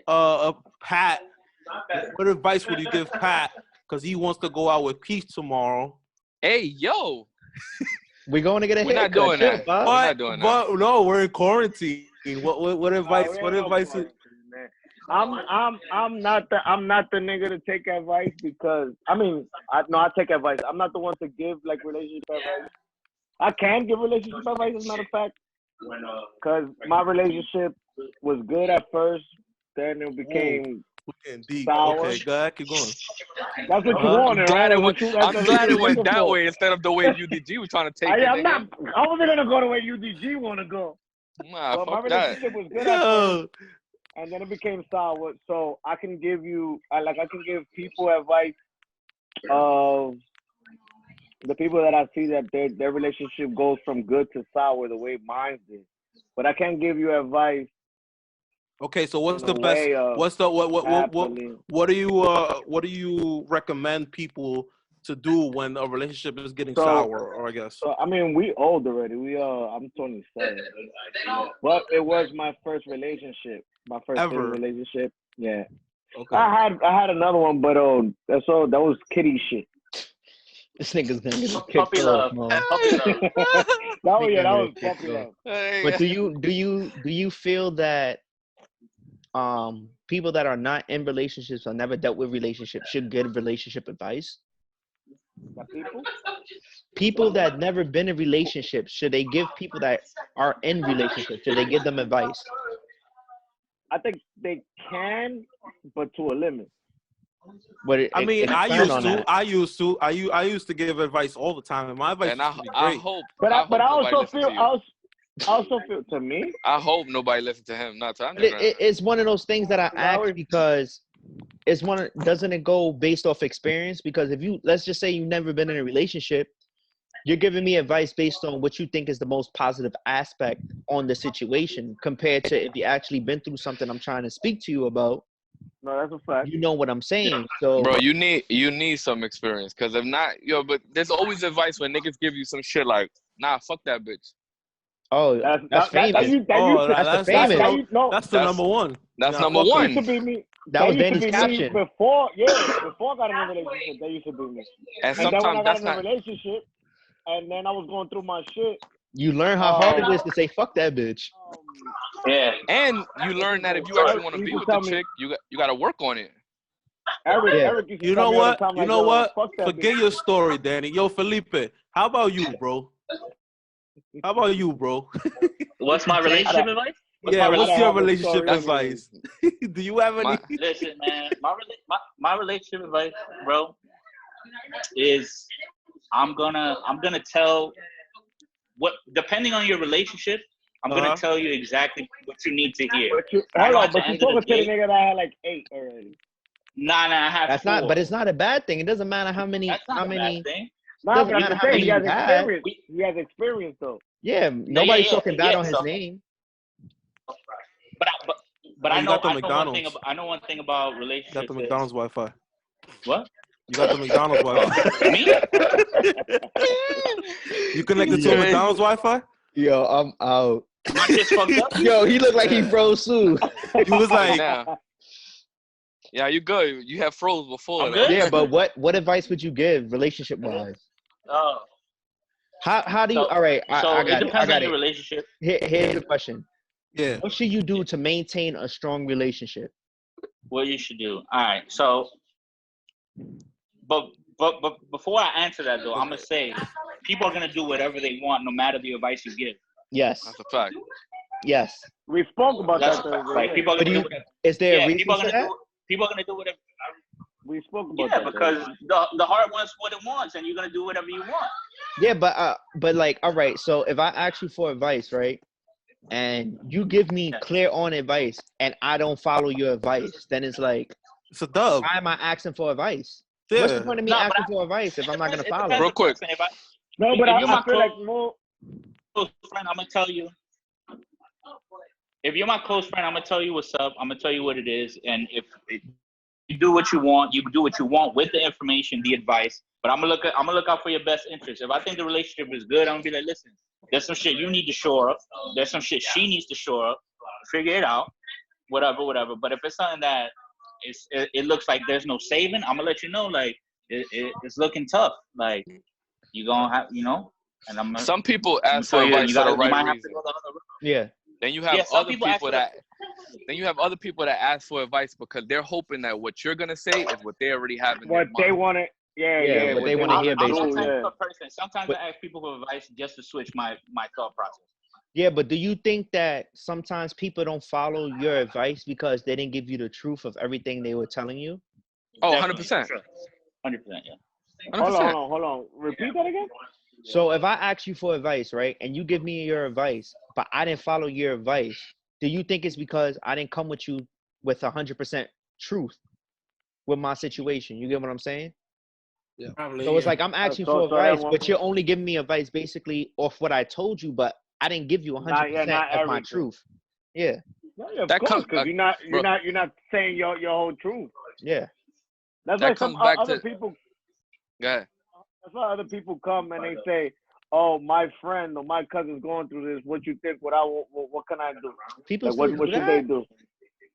a Pat? What advice would you give Pat? Because he wants to go out with Keith tomorrow. Hey, yo. We're going to get a We're not haircut. doing Chill, that. Bob. We're not doing that. But no, we're in quarantine. What advice? What advice? I'm not the nigga to take advice because I take advice. I'm not the one to give like relationship advice. I can give relationship advice as a matter of fact, because my relationship was good at first, then it became We're getting deep. sour. Okay, go ahead, keep going. That's what you Uh-huh. wanted, I'm glad right? it went, That's I'm what glad you it were went looking that for. way instead of the way UDG was trying to take it. I Nigga. wasn't gonna go the way UDG want to go. Nah, But my fuck that. relationship was good at first, Yo, and then it became sour. So I can give people advice of the people that I see that their relationship goes from good to sour the way mine did. But I can't give you advice. okay, so what's In the a best? way of What's the happily. what do you recommend people to do when a relationship is getting So- sour? Or I guess. So we old already. I'm 27, but it was my first relationship, my first Ever. relationship. Yeah, Okay. I had another one, but that was kiddie shit. This nigga's gonna get Puppy kicked off, love. man. that was Nigga, puppy love. Hey. But do you feel that people that are not in relationships or never dealt with relationships should give relationship advice? The people? People that never been in relationships, should they give people that are in relationships, should they give them advice? I think they can, but to a limit. But I mean, I expand on that. I used to give advice all the time, and my advice And used to be I great. hope. But I hope nobody also listens feel to you. I also feel to me. I hope nobody listens to him. Not to But it's one of those things that I ask always- because doesn't it go based off experience? Because if let's just say you've never been in a relationship, you're giving me advice based on what you think is the most positive aspect on the situation compared to if you actually been through something I'm trying to speak to you about. No, that's a fact. You know what I'm saying. So Bro, you need some experience, because if not, but there's always advice when niggas give you some shit like, nah, fuck that bitch. that's famous. That's the number one. That's Nah, number fuck one. Used to be me. That was used to Danny's be caption. me before I got in a relationship. That used to be me. And And then when I sometimes got that's in a not. relationship, and then I was going through my shit. You learn how hard it is to say fuck that bitch. Yeah. And you learn that if you actually want to be You with tell the me- chick, you got to work on it. Eric, Yeah. Eric used to You tell know me all the what? time, You like, know yo, what? fuck that Forget bitch. your story, Danny. Yo, Felipe, how about you, bro? How about you, bro? What's my relationship advice? Yeah, my what's I your have a relationship story. advice? Do you have any? Listen, man, my relationship advice, bro, is I'm gonna tell what, depending on your relationship, I'm Uh-huh. gonna tell you exactly what you need to hear. But you, I hold know on, at the but you end of talking the to the day- nigga that had like 8 already. Nah, I have That's 4. not, but it's not a bad thing. It doesn't matter how many, That's not how a many. bad thing. Nah, Doesn't but I'm matter just how saying, he many has you had. experience. He has experience, though. Yeah, nobody's yeah, talking bad yeah, on his so- name. But Oh, I you know got the McDonald's. I know one thing about You relationships. got the McDonald's Wi-Fi. What? You got the McDonald's Wi-Fi. Me? You connected to a McDonald's Wi-Fi? Yo, I'm out. My shit's fucked up. Yo, he looked like he froze too. You was like, Now, yeah, you good. You have froze before I'm that. good? Yeah, but what advice would you give relationship wise? Oh. How do you? So- All right, I it got it. I depends got on your it. relationship. Here's the question: yeah. what should you do to maintain a strong relationship? What you should do. All right. So, but before I answer that though, I'm gonna say people are gonna do whatever they want, no matter the advice you give. Yes. That's a fact. Yes. We spoke about That's that a fact. Thursday. Like people are But gonna you, do whatever. is there a Yeah, reason people are for gonna that? do. People are gonna do whatever. We spoke about Yeah, that. because Thursday. the heart wants what it wants, and you're gonna do whatever you want. Yeah, but like, all right. So if I ask you for advice, right, and you give me Yeah. clear on advice, and I don't follow your advice, then it's like, It's a dub. why am I asking for advice? What's the Yeah. point of me No, but asking for advice if I'm not gonna it follow? depends. Real quick. If No, but if you're I my feel like more. close friend, I'm gonna tell you. If you're my close friend, I'm gonna tell you what's up. I'm gonna tell you what it is, and if you do what you want, you do what you want with the information, the advice. But I'm gonna look out for your best interest. If I think the relationship is good, I'm gonna be like, listen, there's some shit you need to shore up. There's some shit she needs to shore up. Figure it out. Whatever. But if it's something that it looks like there's no saving, I'm gonna let you know. Like it's looking tough. Like you gonna have, and I'm gonna. Some people ask tell for you, advice for the you right might have to reason. go the other route. Yeah. Then you have Yeah, some other people ask people for that. Then you have other people that ask for advice because they're hoping that what you're gonna say is what they already have in What their they mind. want to, Yeah, what they wanna hear, I'm basically. that type of person. Sometimes But- I ask people for advice just to switch my thought process. Yeah, but do you think that sometimes people don't follow your advice because they didn't give you the truth of everything they were telling you? Oh, Definitely, 100%. sure. 100%, yeah. 100%. Hold on. Repeat that again. So if I ask you for advice, right, and you give me your advice, but I didn't follow your advice, do you think it's because I didn't come with you with 100% truth with my situation? You get what I'm saying? Probably, So it's like I'm asking So- for so that advice, one- but you're only giving me advice basically off what I told you, but I didn't give you 100% not of my everything. truth. Yeah, No, yeah, of That course, comes- because bro. you're not saying your whole truth. yeah. That's That why some comes back other to- people. Go ahead. That's why other people come and they say, "Oh, my friend or my cousin's going through this. What you think? What can I do? People Like, still what do should that. they do?"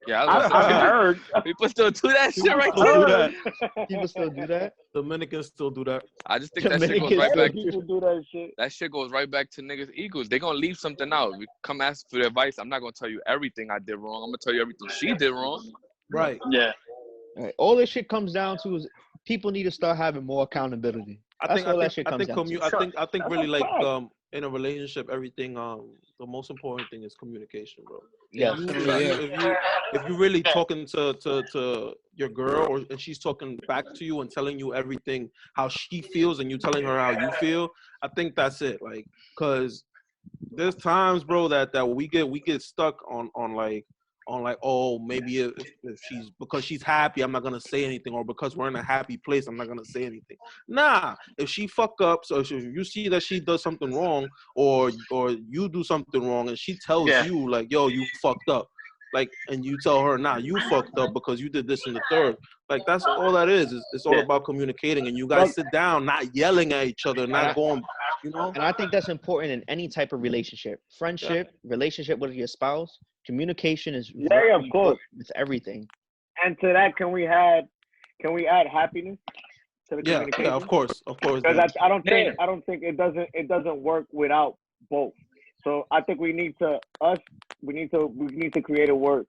Yeah, I heard. people still do that shit right People there. do that. People still do that. Dominicans still do that. I just think that shit goes Dominicans right still back. do People do that shit. That shit goes right back to niggas' egos. They gonna leave something out. We come ask for advice. I'm not gonna tell you everything I did wrong. I'm gonna tell you everything she did wrong. Right. Yeah. Right. All this shit comes down to is people need to start having more accountability. That's all that shit comes down to. I think That's really a like fact. in a relationship, everything the most important thing is communication, bro. Yeah. If you really talking to your girl and she's talking back to you and telling you everything how she feels and you telling her how you feel, I think that's it. Like, cause there's times, bro, that we get stuck on oh, maybe if she's because she's happy, I'm not gonna say anything, or because we're in a happy place, I'm not gonna say anything. Nah, if she fuck up, so if you see that she does something wrong, or you do something wrong, and she tells you like, yo, you fucked up, like, and you tell her, nah, you fucked up because you did this and the third. Like, that's all that is. It's all about communicating, and you guys sit down, not yelling at each other, not going, And I think that's important in any type of relationship, friendship, relationship with your spouse. Communication is very of course, important with everything. And to that, can we add happiness to the communication? Yeah, of course. Because I don't think it doesn't work without both. So I think we need to create a word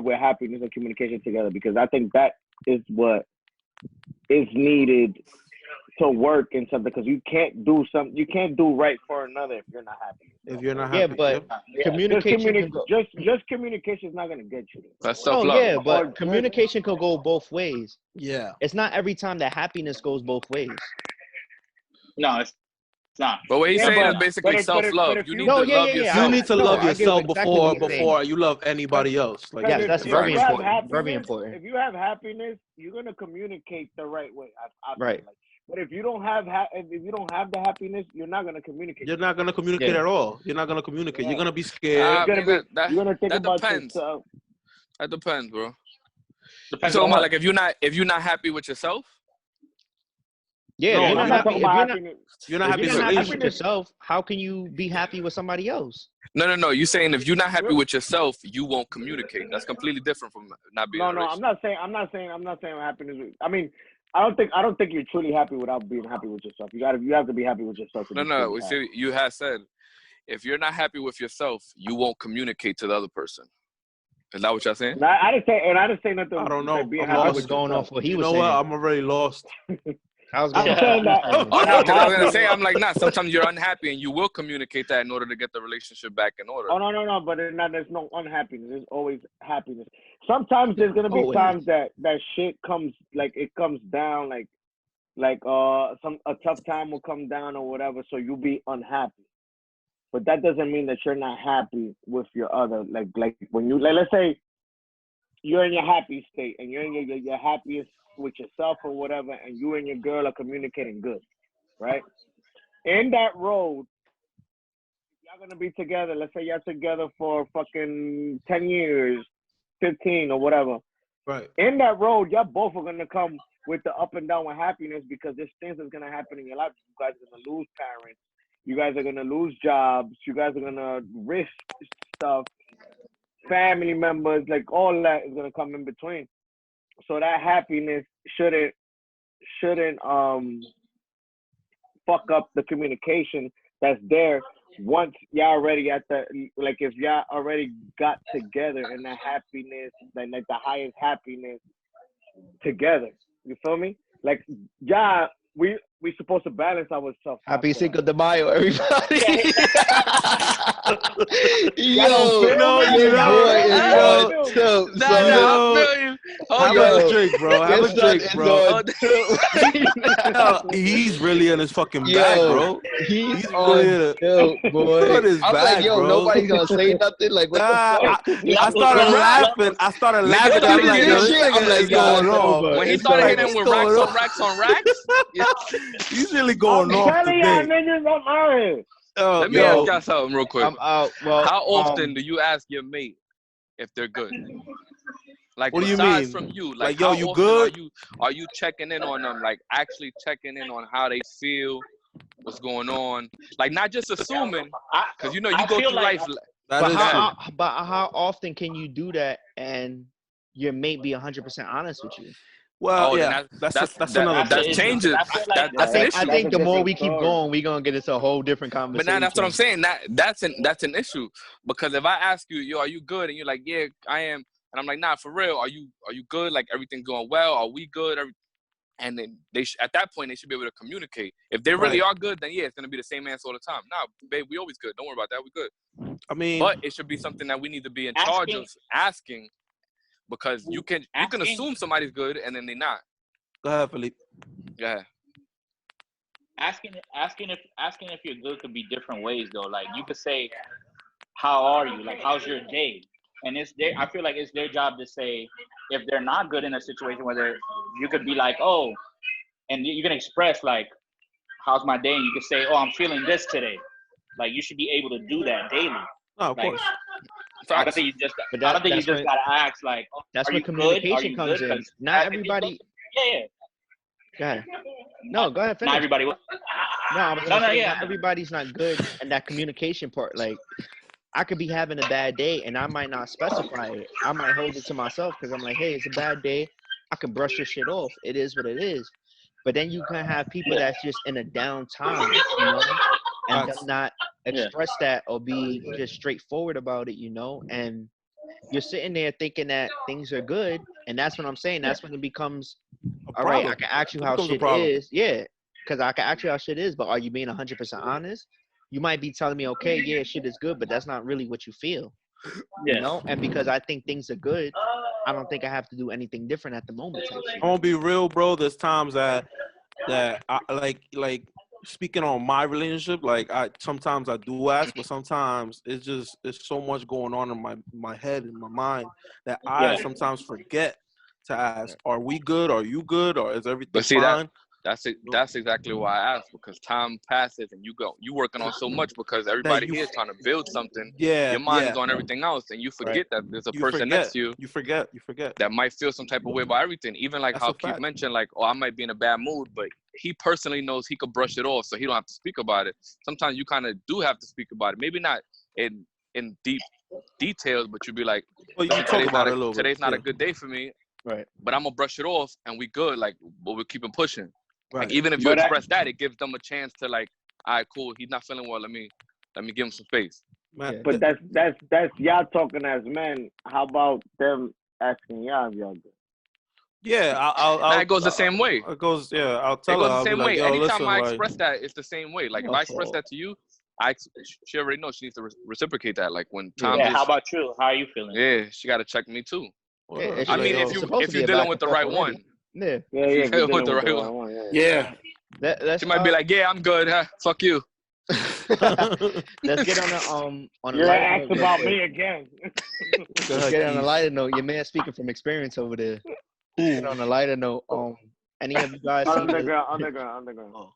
with happiness and communication together, because I think that is what is needed to work in something, because you can't do right for another if you're not happy. If you're not happy. Yeah, but communication can go. Just communication is not gonna get you there. That's self-love. Oh yeah, but communication can go both ways. Yeah. It's not every time that happiness goes both ways. No, it's not. But what he's saying is but basically if- self-love. but if You you- need No, to yeah, love yeah, yeah. yourself. You need to No, love I get yourself exactly what you're saying. before you love anybody else. Like, Yes, If- that's if very you have important. happiness- Very important. If you have happiness, you're gonna communicate the right way. I feel Right. like. But if you don't have the happiness, you're not gonna communicate. you're not gonna communicate at all. You're not gonna communicate. You're gonna be I scared. You're mean, gonna that you're gonna think that about depends. yourself. That depends, bro. You Depends talking on about what. like if you're not happy with yourself? Yeah, No, if you're I'm not I'm not not happy, talking about happiness. You're not if happy you're in not a happy with relationship. yourself, how can you be happy with somebody else? No. You saying if you're not happy with yourself, you won't communicate. That's completely different from not being. No, in a I'm relationship. not saying happiness. I mean, I don't think you're truly happy without being happy with yourself. You have to be happy with yourself. To be No. truly We happy. see you have said if you're not happy with yourself, you won't communicate to the other person. Is that what y'all saying? And I didn't say nothing. I don't know. Being I'm happy I lost. was with going yourself. off what he You was know saying. what? I'm already lost. I was I'm going saying that. Oh no, because I was gonna happy. say I'm like, nah. Sometimes you're unhappy and you will communicate that in order to get the relationship back in order. Oh no, but there's no unhappiness. There's always happiness. Sometimes there's gonna be Always. times that shit comes it comes down a tough time will come down or whatever, so you'll be unhappy. But that doesn't mean that you're not happy with your other like when you let's say you're in your happy state and you're in your happiest with yourself or whatever, and you and your girl are communicating good, right? In that road, y'all gonna be together. Let's say y'all together for fucking 10 years, 15 or whatever. Right. In that road, y'all both are gonna come with the up and down with happiness because there's things that's gonna happen in your life. You guys are gonna lose parents. You guys are gonna lose jobs. You guys are gonna risk stuff. Family members, like all that is gonna come in between. So that happiness shouldn't fuck up the communication that's there once y'all already at the like if y'all already got together and that happiness like the highest happiness together. You feel me? Like yeah, we supposed to balance ourselves. Happy Cinco de Mayo, everybody. Y'all don't feel yo, me? your boy is Yo. on tilt, Nah, son. I feel you. Have yo. a drink, bro. Have Your a son drink, is bro. on tilt. He's really in his fucking bag, Yo, bro. he's really in on it. tilt, boy. Put his I'm bag, like, yo, bro. nobody's gonna say nothing. Like, what the fuck? I started laughing. I started laughing. thought I'm he like, did yo, this this shit. nigga I'm like, is nah, going it's off. over. When he It's started over. hitting him with What's racks going on racks on racks. Yeah. He's really I'm going off telling y'all today. niggas I'm out. Let me Yo. ask y'all something real quick. I'm out. Well, How often do you ask your mate if they're good? Like, What do you besides mean? from you, Like, how yo, you often good? are you checking in on them? Like, actually checking in on how they feel, what's going on. Like, not just assuming, because you know you I go feel through like- life. That but is true. how often can you do that and your mate be 100% honest with you? Well, Oh, then yeah, that's another that thing. changes. I feel like That's an Yeah, issue. I think That's the a more different we keep story. going, we're gonna get into a whole different But conversation. now that's what I'm saying. That's an issue, because if I ask you, yo, are you good? And you're like, yeah, I am. And I'm like, nah, for real, are you good? Like, everything going well? Are we good? And then at that point they should be able to communicate. If they really are good, then yeah, it's gonna be the same answer all the time. Nah, babe, we always good. Don't worry about that. We good. I mean, But it should be something that we need to be in charge of asking, because you can assume somebody's good and then they're not. go ahead, Philippe. Yeah. asking if you're good could be different ways though. Like you could say, "How are you?" Like, "How's your day?" And I feel like it's their job to say if they're not good in a situation where you could be like, "Oh," and you can express like, "How's my day?" And you could say, "Oh, I'm feeling this today." Like you should be able to do that daily. No, of Like, course. I don't think you just. But I don't think you that's just when- gotta ask like, That's "Are where you good? Are communication you comes good?" in. 'Cause Not if you're everybody. yeah. Go ahead. No, go ahead. Finish. Not everybody. No, I was gonna say yeah. not everybody's not good, and that communication part. Like, I could be having a bad day, and I might not specify it. I might hold it to myself because I'm like, hey, it's a bad day. I can brush this shit off. It is what it is. But then you can have people that's just in a down time, you know, and them not express that or be just straightforward about it, you know, and you're sitting there thinking that things are good, and that's what I'm saying. That's when it becomes, all right, I can ask you how shit is. Yeah, because I can ask you how shit is, but are you being 100% honest? You might be telling me, okay, yeah, shit is good, but that's not really what you feel, you know? And because I think things are good, I don't think I have to do anything different at the moment. Type shit. I'm gonna be real, bro. There's times that I like speaking on my relationship. Like sometimes I do ask, but sometimes it's so much going on in my head and my mind that I sometimes forget to ask. Are we good? Are you good? Or is everything fine? That's exactly why I asked, because time passes and you working on so much because everybody here is trying to build something. Yeah, your mind is on everything else, and you forget that there's a person next to you. You forget that might feel some type of way about everything. Even like how Keith mentioned, like, oh, I might be in a bad mood, but he personally knows he could brush it off, so he don't have to speak about it. Sometimes you kind of do have to speak about it. Maybe not in deep details, but you'd be like, well, you talk about it a little bit. Today's not a good day for me. Right. But I'm gonna brush it off, and we good. Like, but we're keeping pushing. Right. Like, even if you express that, it gives them a chance to like, all right, cool. He's not feeling well. Let me give him some space. Man, but that's y'all talking as men. How about them asking y'all if y'all good? Yeah, Now it goes the same way. It goes. Yeah, I'll It tell her. goes the I'll be same like, way. yo, Anytime listen, I like, express that, it's the same way. Like if I express that to you, she already knows she needs to reciprocate that. Like when Tom Yeah. just, How about you? How are you feeling? yeah, she got to check me too. well, Yeah, I'll I be mean, like, it's yo, supposed to if be you're a dealing back with and the right forth one, already. Yeah. Yeah, if yeah. you're dealing With the right one. Yeah. Yeah. Let's she might be like, yeah, I'm good. Huh? Fuck you. let's get on a You're lighter asked note. real about quick. me again. go Let's ahead, get on a Keith. lighter note. Your man speaking from experience over there. Get on a lighter note. Any of you guys seen the Underground. Oh.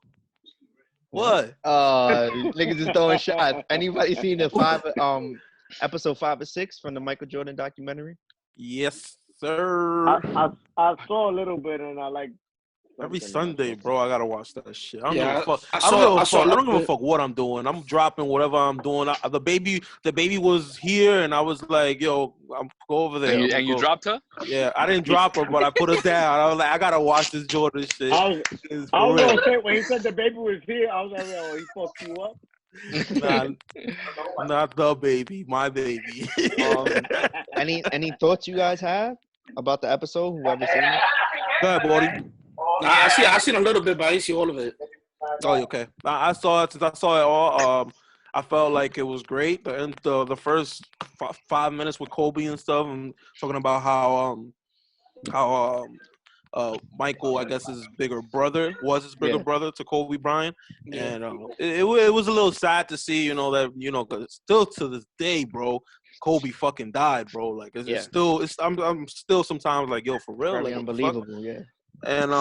What? niggas is throwing shots. Anybody seen the episode 5 or 6 from the Michael Jordan documentary? Yes, sir. I saw a little bit and I like Every something in Sunday, myself. bro, I gotta watch that shit. I don't give Yeah, a fuck. I I don't give a saw fuck. a I don't little give a bit. fuck what I'm doing. I'm dropping whatever I'm doing. The baby was here, and I was like, yo, I'm go over there. And you dropped her? Yeah, I didn't drop her, but I put her down. I was like, I gotta watch this Jordan shit. I It's was for real. gonna say when he said the baby was here, I was like, oh, he fucked you up. Nah, not the baby, my baby. Any thoughts you guys have about the episode? Whoever seen it? Go ahead, Bodie. I seen a little bit, but I didn't see all of it. Oh, okay. I saw it. Since I saw it all, I felt like it was great. The first 5 minutes with Kobe and stuff, and talking about how Michael, I guess his bigger brother was his bigger Yeah. brother to Kobe Bryant, Yeah. and it was a little sad to see, because still to this day, bro, Kobe fucking died, bro. Like Yeah. I'm still sometimes like, yo, for real, Very like, what the fuck? unbelievable. Yeah. And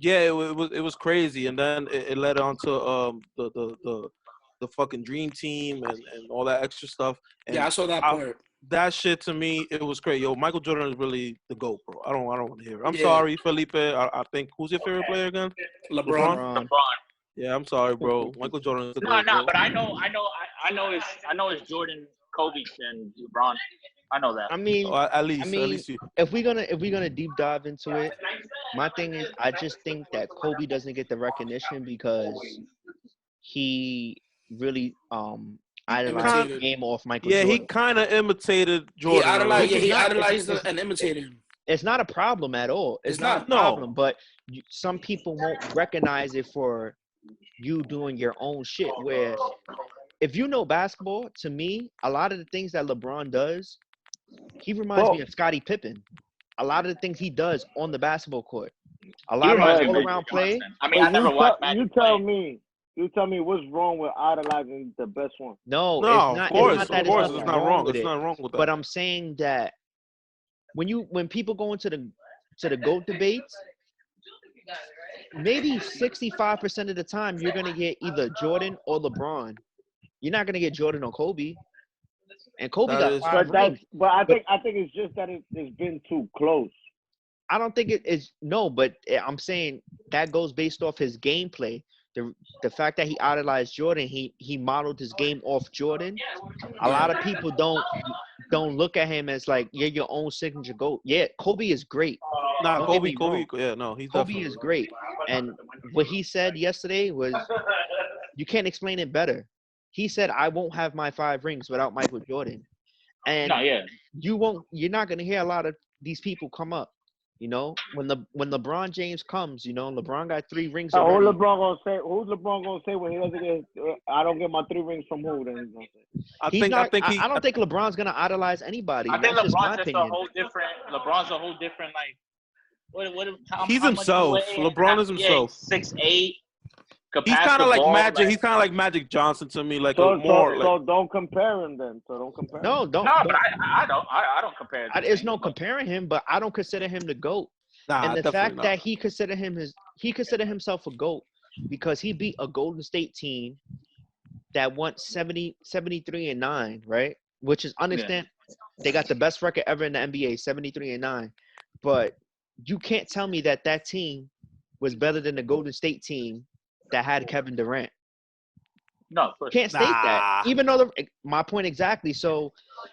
yeah, it was crazy, and then it led on to the fucking dream team and all that extra stuff. And Yeah, I saw that part. that shit to me, it was great. Yo, Michael Jordan is really the GOAT, bro. I don't want to hear it. I'm Yeah. sorry, Felipe. I think who's your favorite player again? LeBron. LeBron. Yeah, I'm sorry, bro. Michael Jordan is the No, GOAT. bro. but I know it's Jordan, Kobe, and LeBron. I know that. I mean, Oh, at least you. if we're gonna deep dive into it, my thing is I just think that Kobe doesn't get the recognition because he really idolized the Imitated. game off Michael Yeah, he Jordan. kind of imitated He Jordan. idolized. Yeah, It's he not- idolized it's- and imitated him. It's not a problem at all. It's It's not a not, no. problem, but some people won't recognize it for you doing your own shit. Where if you know basketball, to me, a lot of the things that LeBron does, he reminds me of Scottie Pippen. A lot of the things he does on the basketball court. A lot of reminds his me of all-around Magic play. Johnson. I mean, I never watched Magic You play. tell me what's wrong with idolizing the best one. No, No, it's not. of course, it's not that of course, there's it's nothing not wrong. with It's it. not wrong with that. But I'm saying that when people go into the GOAT debates, maybe 65% of the time you're gonna get either Jordan or LeBron. You're not gonna get Jordan or Kobe. And Kobe That got is- 5 rings. I think it's just that it's been too close. I don't think it is but I'm saying that goes based off his gameplay. The fact that he idolized Jordan, he modeled his game off Jordan. A lot of people don't look at him as like you're your own signature GOAT. Yeah, Kobe is great. Nah, Don't get me Kobe. wrong. Yeah, no, he's Kobe definitely is great. And what he said yesterday was, you can't explain it better. He said, I won't have my 5 rings without Michael Jordan. And No, yeah. you're not gonna hear a lot of these people come up. When LeBron James comes, LeBron got 3 rings Who's already. LeBron gonna say when he doesn't get? I don't get my 3 rings from who? Then he's gonna say. I don't think LeBron's gonna idolize anybody. I think That's just my LeBron's just opinion. LeBron's a whole different like. He's how much himself. he weigh? LeBron is himself. 6'8". He's kind of like Magic. He's kind of like Magic Johnson to me. Like So don't compare him then. So don't compare. No, him. don't. No, but I don't compare. There's no comparing him, but I don't consider him the GOAT. Nah, And the definitely fact not. that he considered himself a GOAT because he beat a Golden State team that won 73-9, right? Which is understand. They got the best record ever in the NBA, 73-9. But you can't tell me that team was better than the Golden State team that had Kevin Durant. No, for Can't state that. Nah. Even though my point exactly. So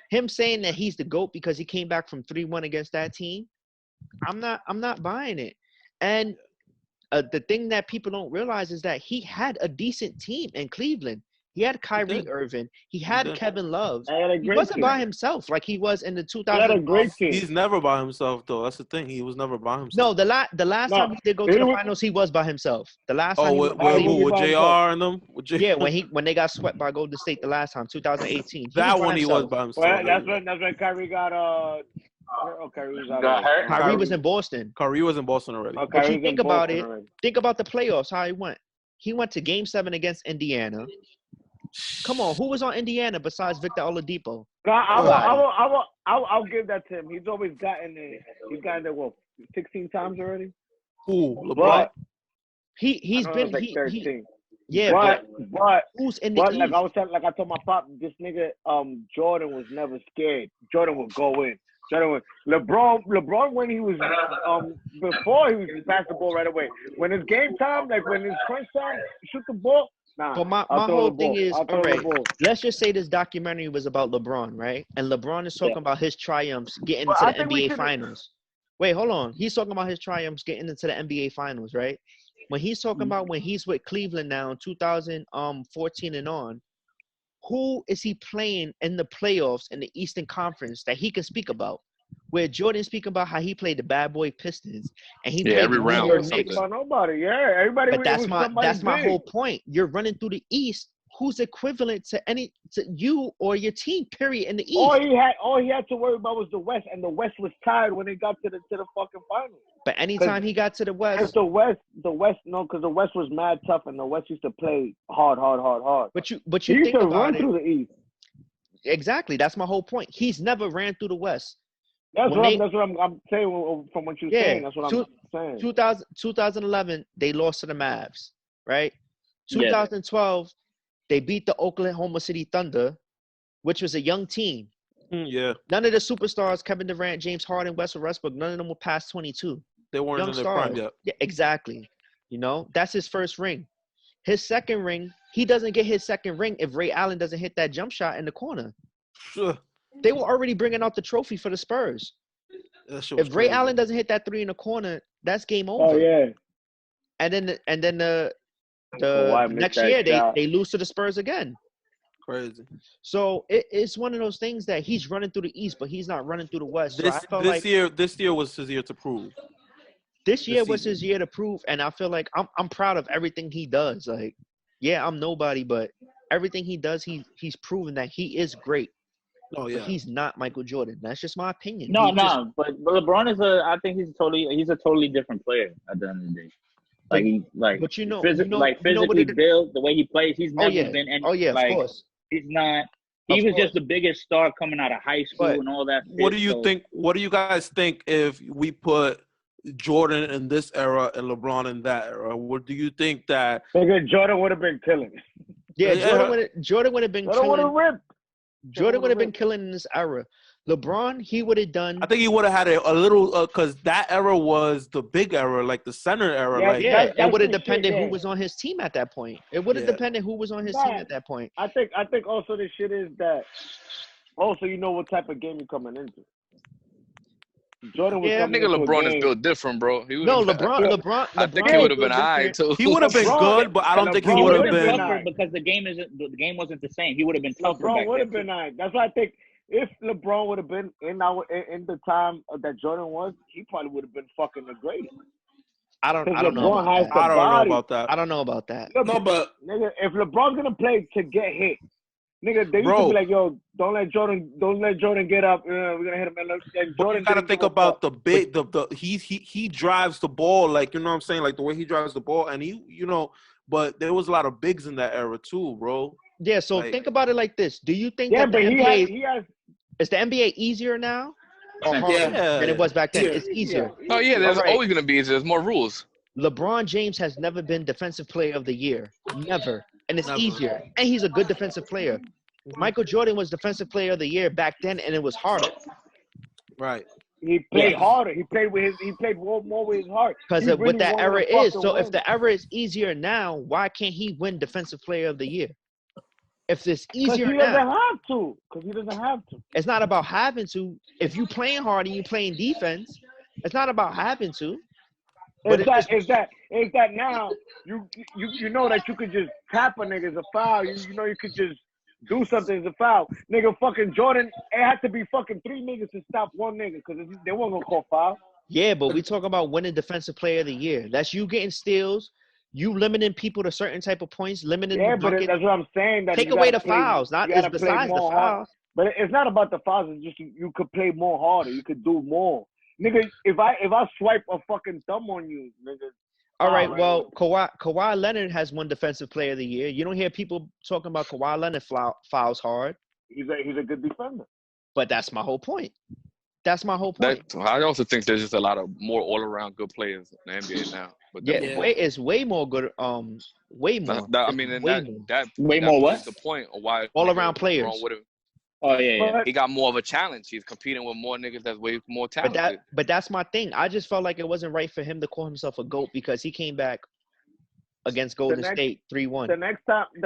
him saying that he's the GOAT because he came back from 3-1 against that team, I'm not buying it. And the thing that people don't realize is that he had a decent team in Cleveland. He had Kyrie did. Irving. He had did. Kevin Love. They had a He great wasn't team. by himself like he was in the They had a 2000. great team. He's never by himself though. That's the thing. He was never by No, himself. the last No, time he did go he to the was- finals, he was by himself. The last Oh, time he with, went Why to he with, was who? With by JR himself? and them? With JR? yeah, when they got swept by Golden State the last time, 2018. He That was by one he was himself. by himself. Well, that's when Kyrie got Kyrie was out Got of hurt? Kyrie was in Boston. Kyrie was in Boston already. Oh, But you Kyrie's think in about Boston it. already. Think about the playoffs. How he went. He went to Game 7 against Indiana. Come on, who was on Indiana besides Victor Oladipo? I'll give that to him. He's always gotten there. He's gotten there 16 times already. Who? LeBron? But He's I know been it was like 13. yeah, but who's in the But East? like I told my pop, this nigga Jordan was never scared. Jordan would go in. LeBron when he was before he was pass the ball right away. When it's game time, like when it's crunch time, shoot the ball. Nah. But my I'll throw whole the thing ball. is, I'll throw all the right, ball. let's just say this documentary was about LeBron, right? And LeBron is talking about his triumphs getting But into I the think we NBA should've- Finals. Wait, hold on. He's talking about his triumphs getting into the NBA Finals, right? When he's talking about when he's with Cleveland now in 2014 and on, who is he playing in the playoffs in the Eastern Conference that he can speak about? Where Jordan speaking about how he played the bad boy Pistons and he Yeah, played every the round New or York something. Knicks. About nobody. Yeah, everybody. But was somebody that's my big. whole point. You're running through the East. Who's equivalent to you or your team? Period. In the East. All he had to worry about was the West, and the West was tired when they got to the fucking finals. But anytime he got to the Because West, the West, no, because the West was mad tough, and the West used to play hard. but you He used think to about run it. through the East. Exactly. That's my whole point. He's never ran through the West. That's When what I'm saying from what you're Yeah, saying. That's what I'm saying. 2011, they lost to the Mavs, right? Yeah. 2012, they beat the Oklahoma City Thunder, which was a young team. Yeah, None of the superstars, Kevin Durant, James Harden, Westbrook, none of them were past 22. they weren't Young in their prime stars. yet. Yeah, exactly. You know, that's his first ring. His second ring, he doesn't get his second ring if Ray Allen doesn't hit that jump shot in the corner. Sure. They were already bringing out the trophy for the Spurs. That shit was If Ray crazy. Allen doesn't hit that three in the corner, that's game over. Oh yeah. And then the Kawhi missed next that year shot. they lose to the Spurs again. Crazy. So it's one of those things that he's running through the East, but he's not running through the West. So I felt like This year was his year to prove. this year was season. his year to prove, and I feel like I'm proud of everything he does. Like, yeah, I'm nobody, but everything he does, he's proven that he is great. Oh But yeah. he's not Michael Jordan. That's just my opinion. No, He just- but LeBron is I think he's a totally different player at the end of the day. Like but you know, physically what it- built, the way he plays, he's Oh never yeah, been any. oh yeah, like, of course. He's not. He Of was course. just the biggest star coming out of high school But and all that. What do shit, you so- think? What do you guys think if we put Jordan in this era and LeBron in that era? What do you think that? Nigga, Jordan would have been killing. Yeah, Yeah. Jordan would have been Jordan would have killing. ripped. Jordan would have been ripped. killing in this era. LeBron, he would have done. I think he would have had a little because that era was the big era, like the center era. Yeah, like Yeah, That's it would have the shit, depended who yeah. was on his team at that point. It would have Yeah. depended who was on his Nah. team at that point. I think also the shit is that also you know what type of game you're coming into. Jordan was Yeah, That coming nigga into a LeBron is game. built different, bro. He No, would've been- LeBron. I think LeBron he is would have been built alright different. too. he would have been LeBron- good, but I don't think he LeBron would have would've been been. nice. because the game wasn't the same. He would have been tougher LeBron back would have then. been nice. That's why I think if LeBron would have been in the time that Jordan was, he probably would have been fucking the greatest. I don't Because know. LeBron About has that. the I don't body. know about that. I don't know about that. No, but Nigga, if LeBron's gonna play to get hit, nigga, they used Bro. to be like, yo, don't let Jordan get up. We're gonna hit him. And But Jordan you gotta didn't think give a about fuck. the big the he drives the ball, like, you know what I'm saying, like the way he drives the ball, and he, you know, but there was a lot of bigs in that era too, bro. Yeah, so Like- think about it like this. Do you think Yeah, that the but NBA he has is the NBA easier now or harder Yeah. than it was back then? Yeah. It's easier. Oh yeah, there's Alright. always gonna be. There's more rules. LeBron James has never been Defensive Player of the Year. Never. And it's Never. easier. And he's a good defensive player. Michael Jordan was Defensive Player of the Year back then, and it was harder. Right. He played Yeah. harder. He played more with his heart. Because He of what really that wanted era to is. fucking So if win. the era is easier now, why can't he win Defensive Player of the Year? If it's Because easier he doesn't now, have to. Because he doesn't have to. it's not about having to. If you playing hard and you playing defense, it's not about having to. But Is that now you know that you could just tap a nigga as a foul. You know you could just do something as a foul. Nigga, fucking Jordan, it had to be fucking 3 niggas to stop one nigga because they weren't gonna call foul. yeah, but we talk about winning defensive player of the year. That's you getting steals, you limiting people to certain type of points, limiting Yeah, the but bucket. that's what I'm saying. That Take you away gotta the fouls, not you as gotta play besides the more hard. fouls. But it's not about the fouls. It's just you could play more harder. You could do more, nigga. If I swipe a fucking thumb on you, nigga. All right, foul, well, Kawhi Leonard has won defensive player of the year. You don't hear people talking about Kawhi Leonard fouls hard, he's a good defender. but that's my whole point. That's my whole point. I also think there's just a lot of more all-around good players in the NBA now. But Yeah, Yeah. it's way more good. Way more. I mean, and way that more. Way that more proves what? the point of why All-around niggas players. wrong with him. Oh yeah. But He got more of a challenge. He's competing with more niggas that's way more talented. But that's my thing. I just felt like it wasn't right for him to call himself a GOAT because he came back against Golden State 3-1. the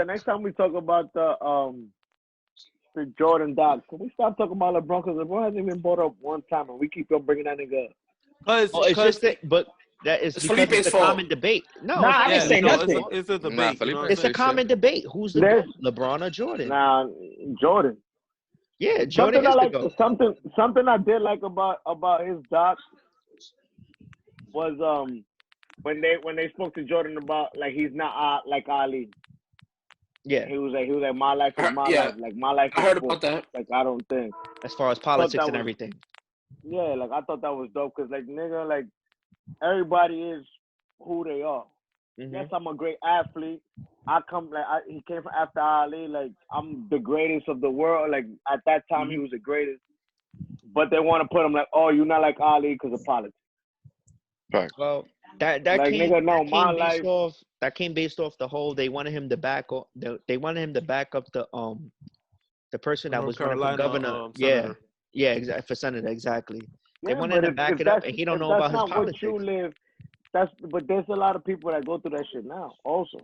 next time we talk about the Jordan doc, can we stop talking about LeBron? Because LeBron hasn't even brought up one time, and we keep on bringing that nigga up. It's just that, but that is It's because Felipe's it's a fault. common debate. No, Nah, I it's didn't not. say nothing. It's a debate. Nah, you Felipe know what I'm It's a saying? common debate. Who's the There's- GOAT, LeBron or Jordan? Nah, Jordan. Yeah, Jordan Something I is the like. GOAT. Something I did like about his doc was when they spoke to Jordan about like he's not like Ali. Yeah, He was like my life is my Yeah. life. Like my life I is heard sports. about that. Like I don't think. as far as politics that and was- everything. Yeah, like I thought that was dope because like nigga, like everybody is who they are. Mhm. Yes, I'm a great athlete. He came from after Ali. Like I'm the greatest of the world. Like at that time, he was the greatest. But they want to put him like, oh, you're not like Ali because of politics. Well, that Like, came, nigga, no, that my came based life- off that came based off the whole they wanted him to back up they wanted him to back up the person that North was running for Carolina, governor. senator. Yeah, exactly, for senator, exactly. They Yeah, wanted but him to back if it up, that's- and he don't if know that's about his not politics. what you live. But there's a lot of people that go through that shit now. Also,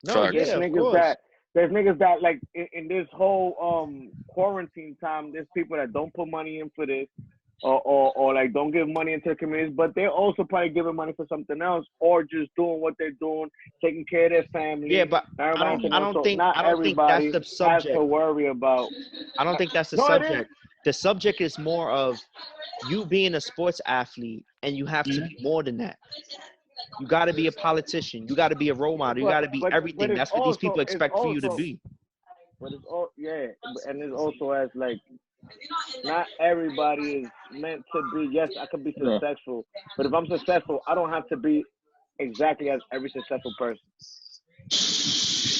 No, Facts. there's yeah, of niggas course. there's niggas that like in this whole quarantine time. There's people that don't put money in for this. Or like don't give money into the communities, but they're also probably giving money for something else, or just doing what they're doing, taking care of their family. Yeah, but I everything don't else. So think not I don't think everybody that's the has subject. to worry about. I don't think that's the No, it subject. The subject is more of you being a sports athlete, and you have to be more than that. You got to be a politician. You got to be a role model. You got to be But everything. it's That's what these also- people it's expect for you to also- be. But it's all and it's also as like not everybody is meant to be. Yes, I could be successful, but if I'm successful, I don't have to be exactly as every successful person.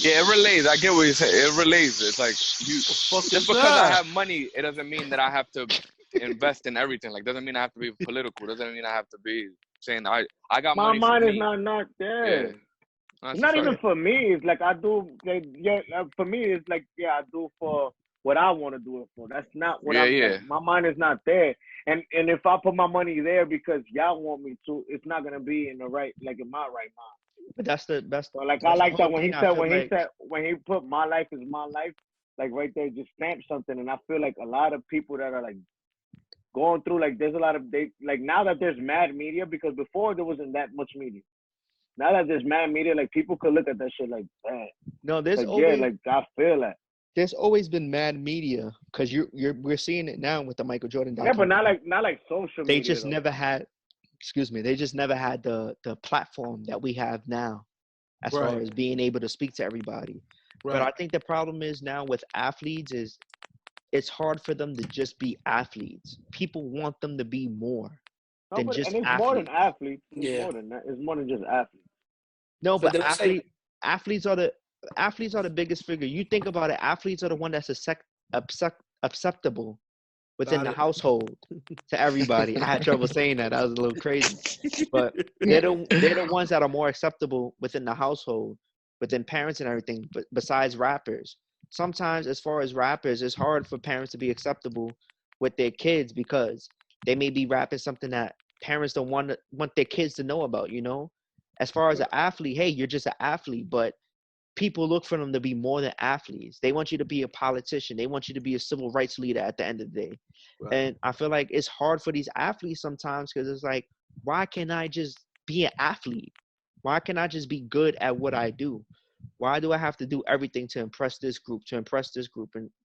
Yeah, it relates. I get what you're saying. It relates. It's like just is because I that? have money, it doesn't mean that I have to invest in everything. Like, doesn't mean I have to be political. Doesn't mean I have to be saying I got My money. mind for is me. not there. Yeah. That's It's not a even fact. for me. It's like I do. For me, it's like I do for what I want to do it for. That's not what Yeah, I'm. yeah. Like, my mind is not there. And if I put my money there because y'all want me to, it's not gonna be in the right, like in my right mind. But that's the So like that's I the like that whole when he thing. I said feel when he put my life is my life, like right there just stamped something. And I feel like a lot of people that are like going through like there's a lot of like now that there's mad media, because before there wasn't that much media. Now that there's mad media, like people could look at that shit like, damn. no. There's Like always yeah, like I feel that. there's always been mad media because we're seeing it now with the Michael Jordan Yeah, but documentary. not like social They media. just though. never had. Excuse me. They just never had the platform that we have now, as far Right. as being able to speak to everybody. But I Right. think the problem is now with athletes is it's hard for them to just be athletes. People want them to be more No, than but just and it's more than athletes. athletes. It's Yeah. more than that. It's more than just athletes. No, So but did I say- athletes are the biggest figure. You think about it, athletes are the one that's acceptable within Got the it. household to everybody. I had trouble saying that. That was a little crazy. But they're the ones that are more acceptable within the household, within parents and everything, but besides rappers. Sometimes as far as rappers, it's hard for parents to be acceptable with their kids because they may be rapping something that parents don't want their kids to know about, you know? As far as an athlete, hey, you're just an athlete, but people look for them to be more than athletes. They want you to be a politician. They want you to be a civil rights leader at the end of the day. Right. And I feel like it's hard for these athletes sometimes because it's like, why can't I just be an athlete? Why can't I just be good at what I do? Why do I have to do everything to impress this group, and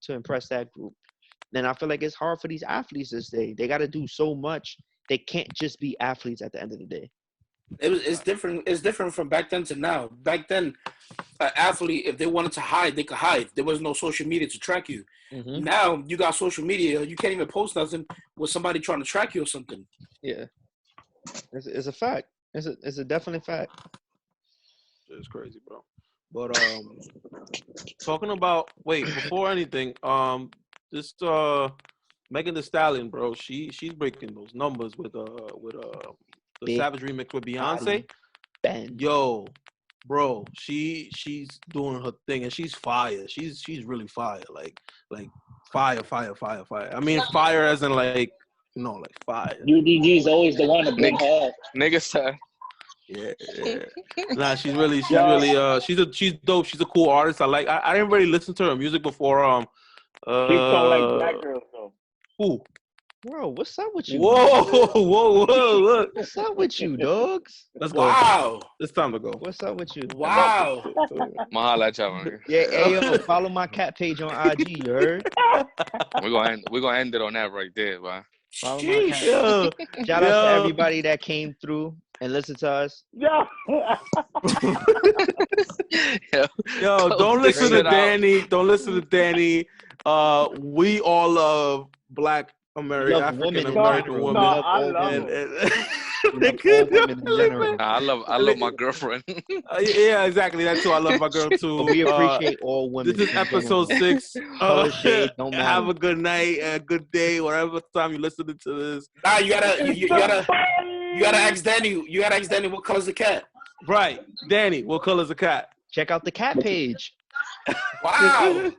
to impress that group? And I feel like it's hard for these athletes this day. They got to do so much. They can't just be athletes at the end of the day. It's different. It's different from back then to now. Back then, an athlete, if they wanted to hide, they could hide. There was no social media to track you. Mm-hmm. Now you got social media. You can't even post nothing with somebody trying to track you or something. Yeah, it's a fact. It's a definite fact. It's crazy, bro. But talking about before anything, this Megan Thee Stallion, bro, she's breaking those numbers with the Big Savage remix with Beyonce. Ben. Yo, bro, she's doing her thing and she's fire. She's really fire. Like fire. I mean fire as in like fire. UDG is always the one to bring her up. Nigga said. Yeah. Nah, she's she's dope. She's a cool artist. I didn't really listen to her music before. She's so like black girls though. Who? Bro, what's up with you? Whoa! What's up with you, dogs? Let's go. Wow. It's time to go. What's up with you? Wow. Mahala at y'all. Yeah, yo, follow my cat page on IG. You heard? We're gonna end it on that right there, bro. Follow my cat. Shout out to everybody that came through and listened to us. Yo, don't listen to Danny. Don't listen to Danny. We all love Black African American women. I love them. I love my girlfriend. Yeah, exactly. That's who I love my girl too. But we appreciate all women. This is episode 6. Color shade, don't matter. Have a good night, a good day, whatever time you're listening to this. Nah, you gotta ask Danny. You gotta ask Danny what color's the cat. Right, Danny. What color's the cat? Check out the cat page. Wow.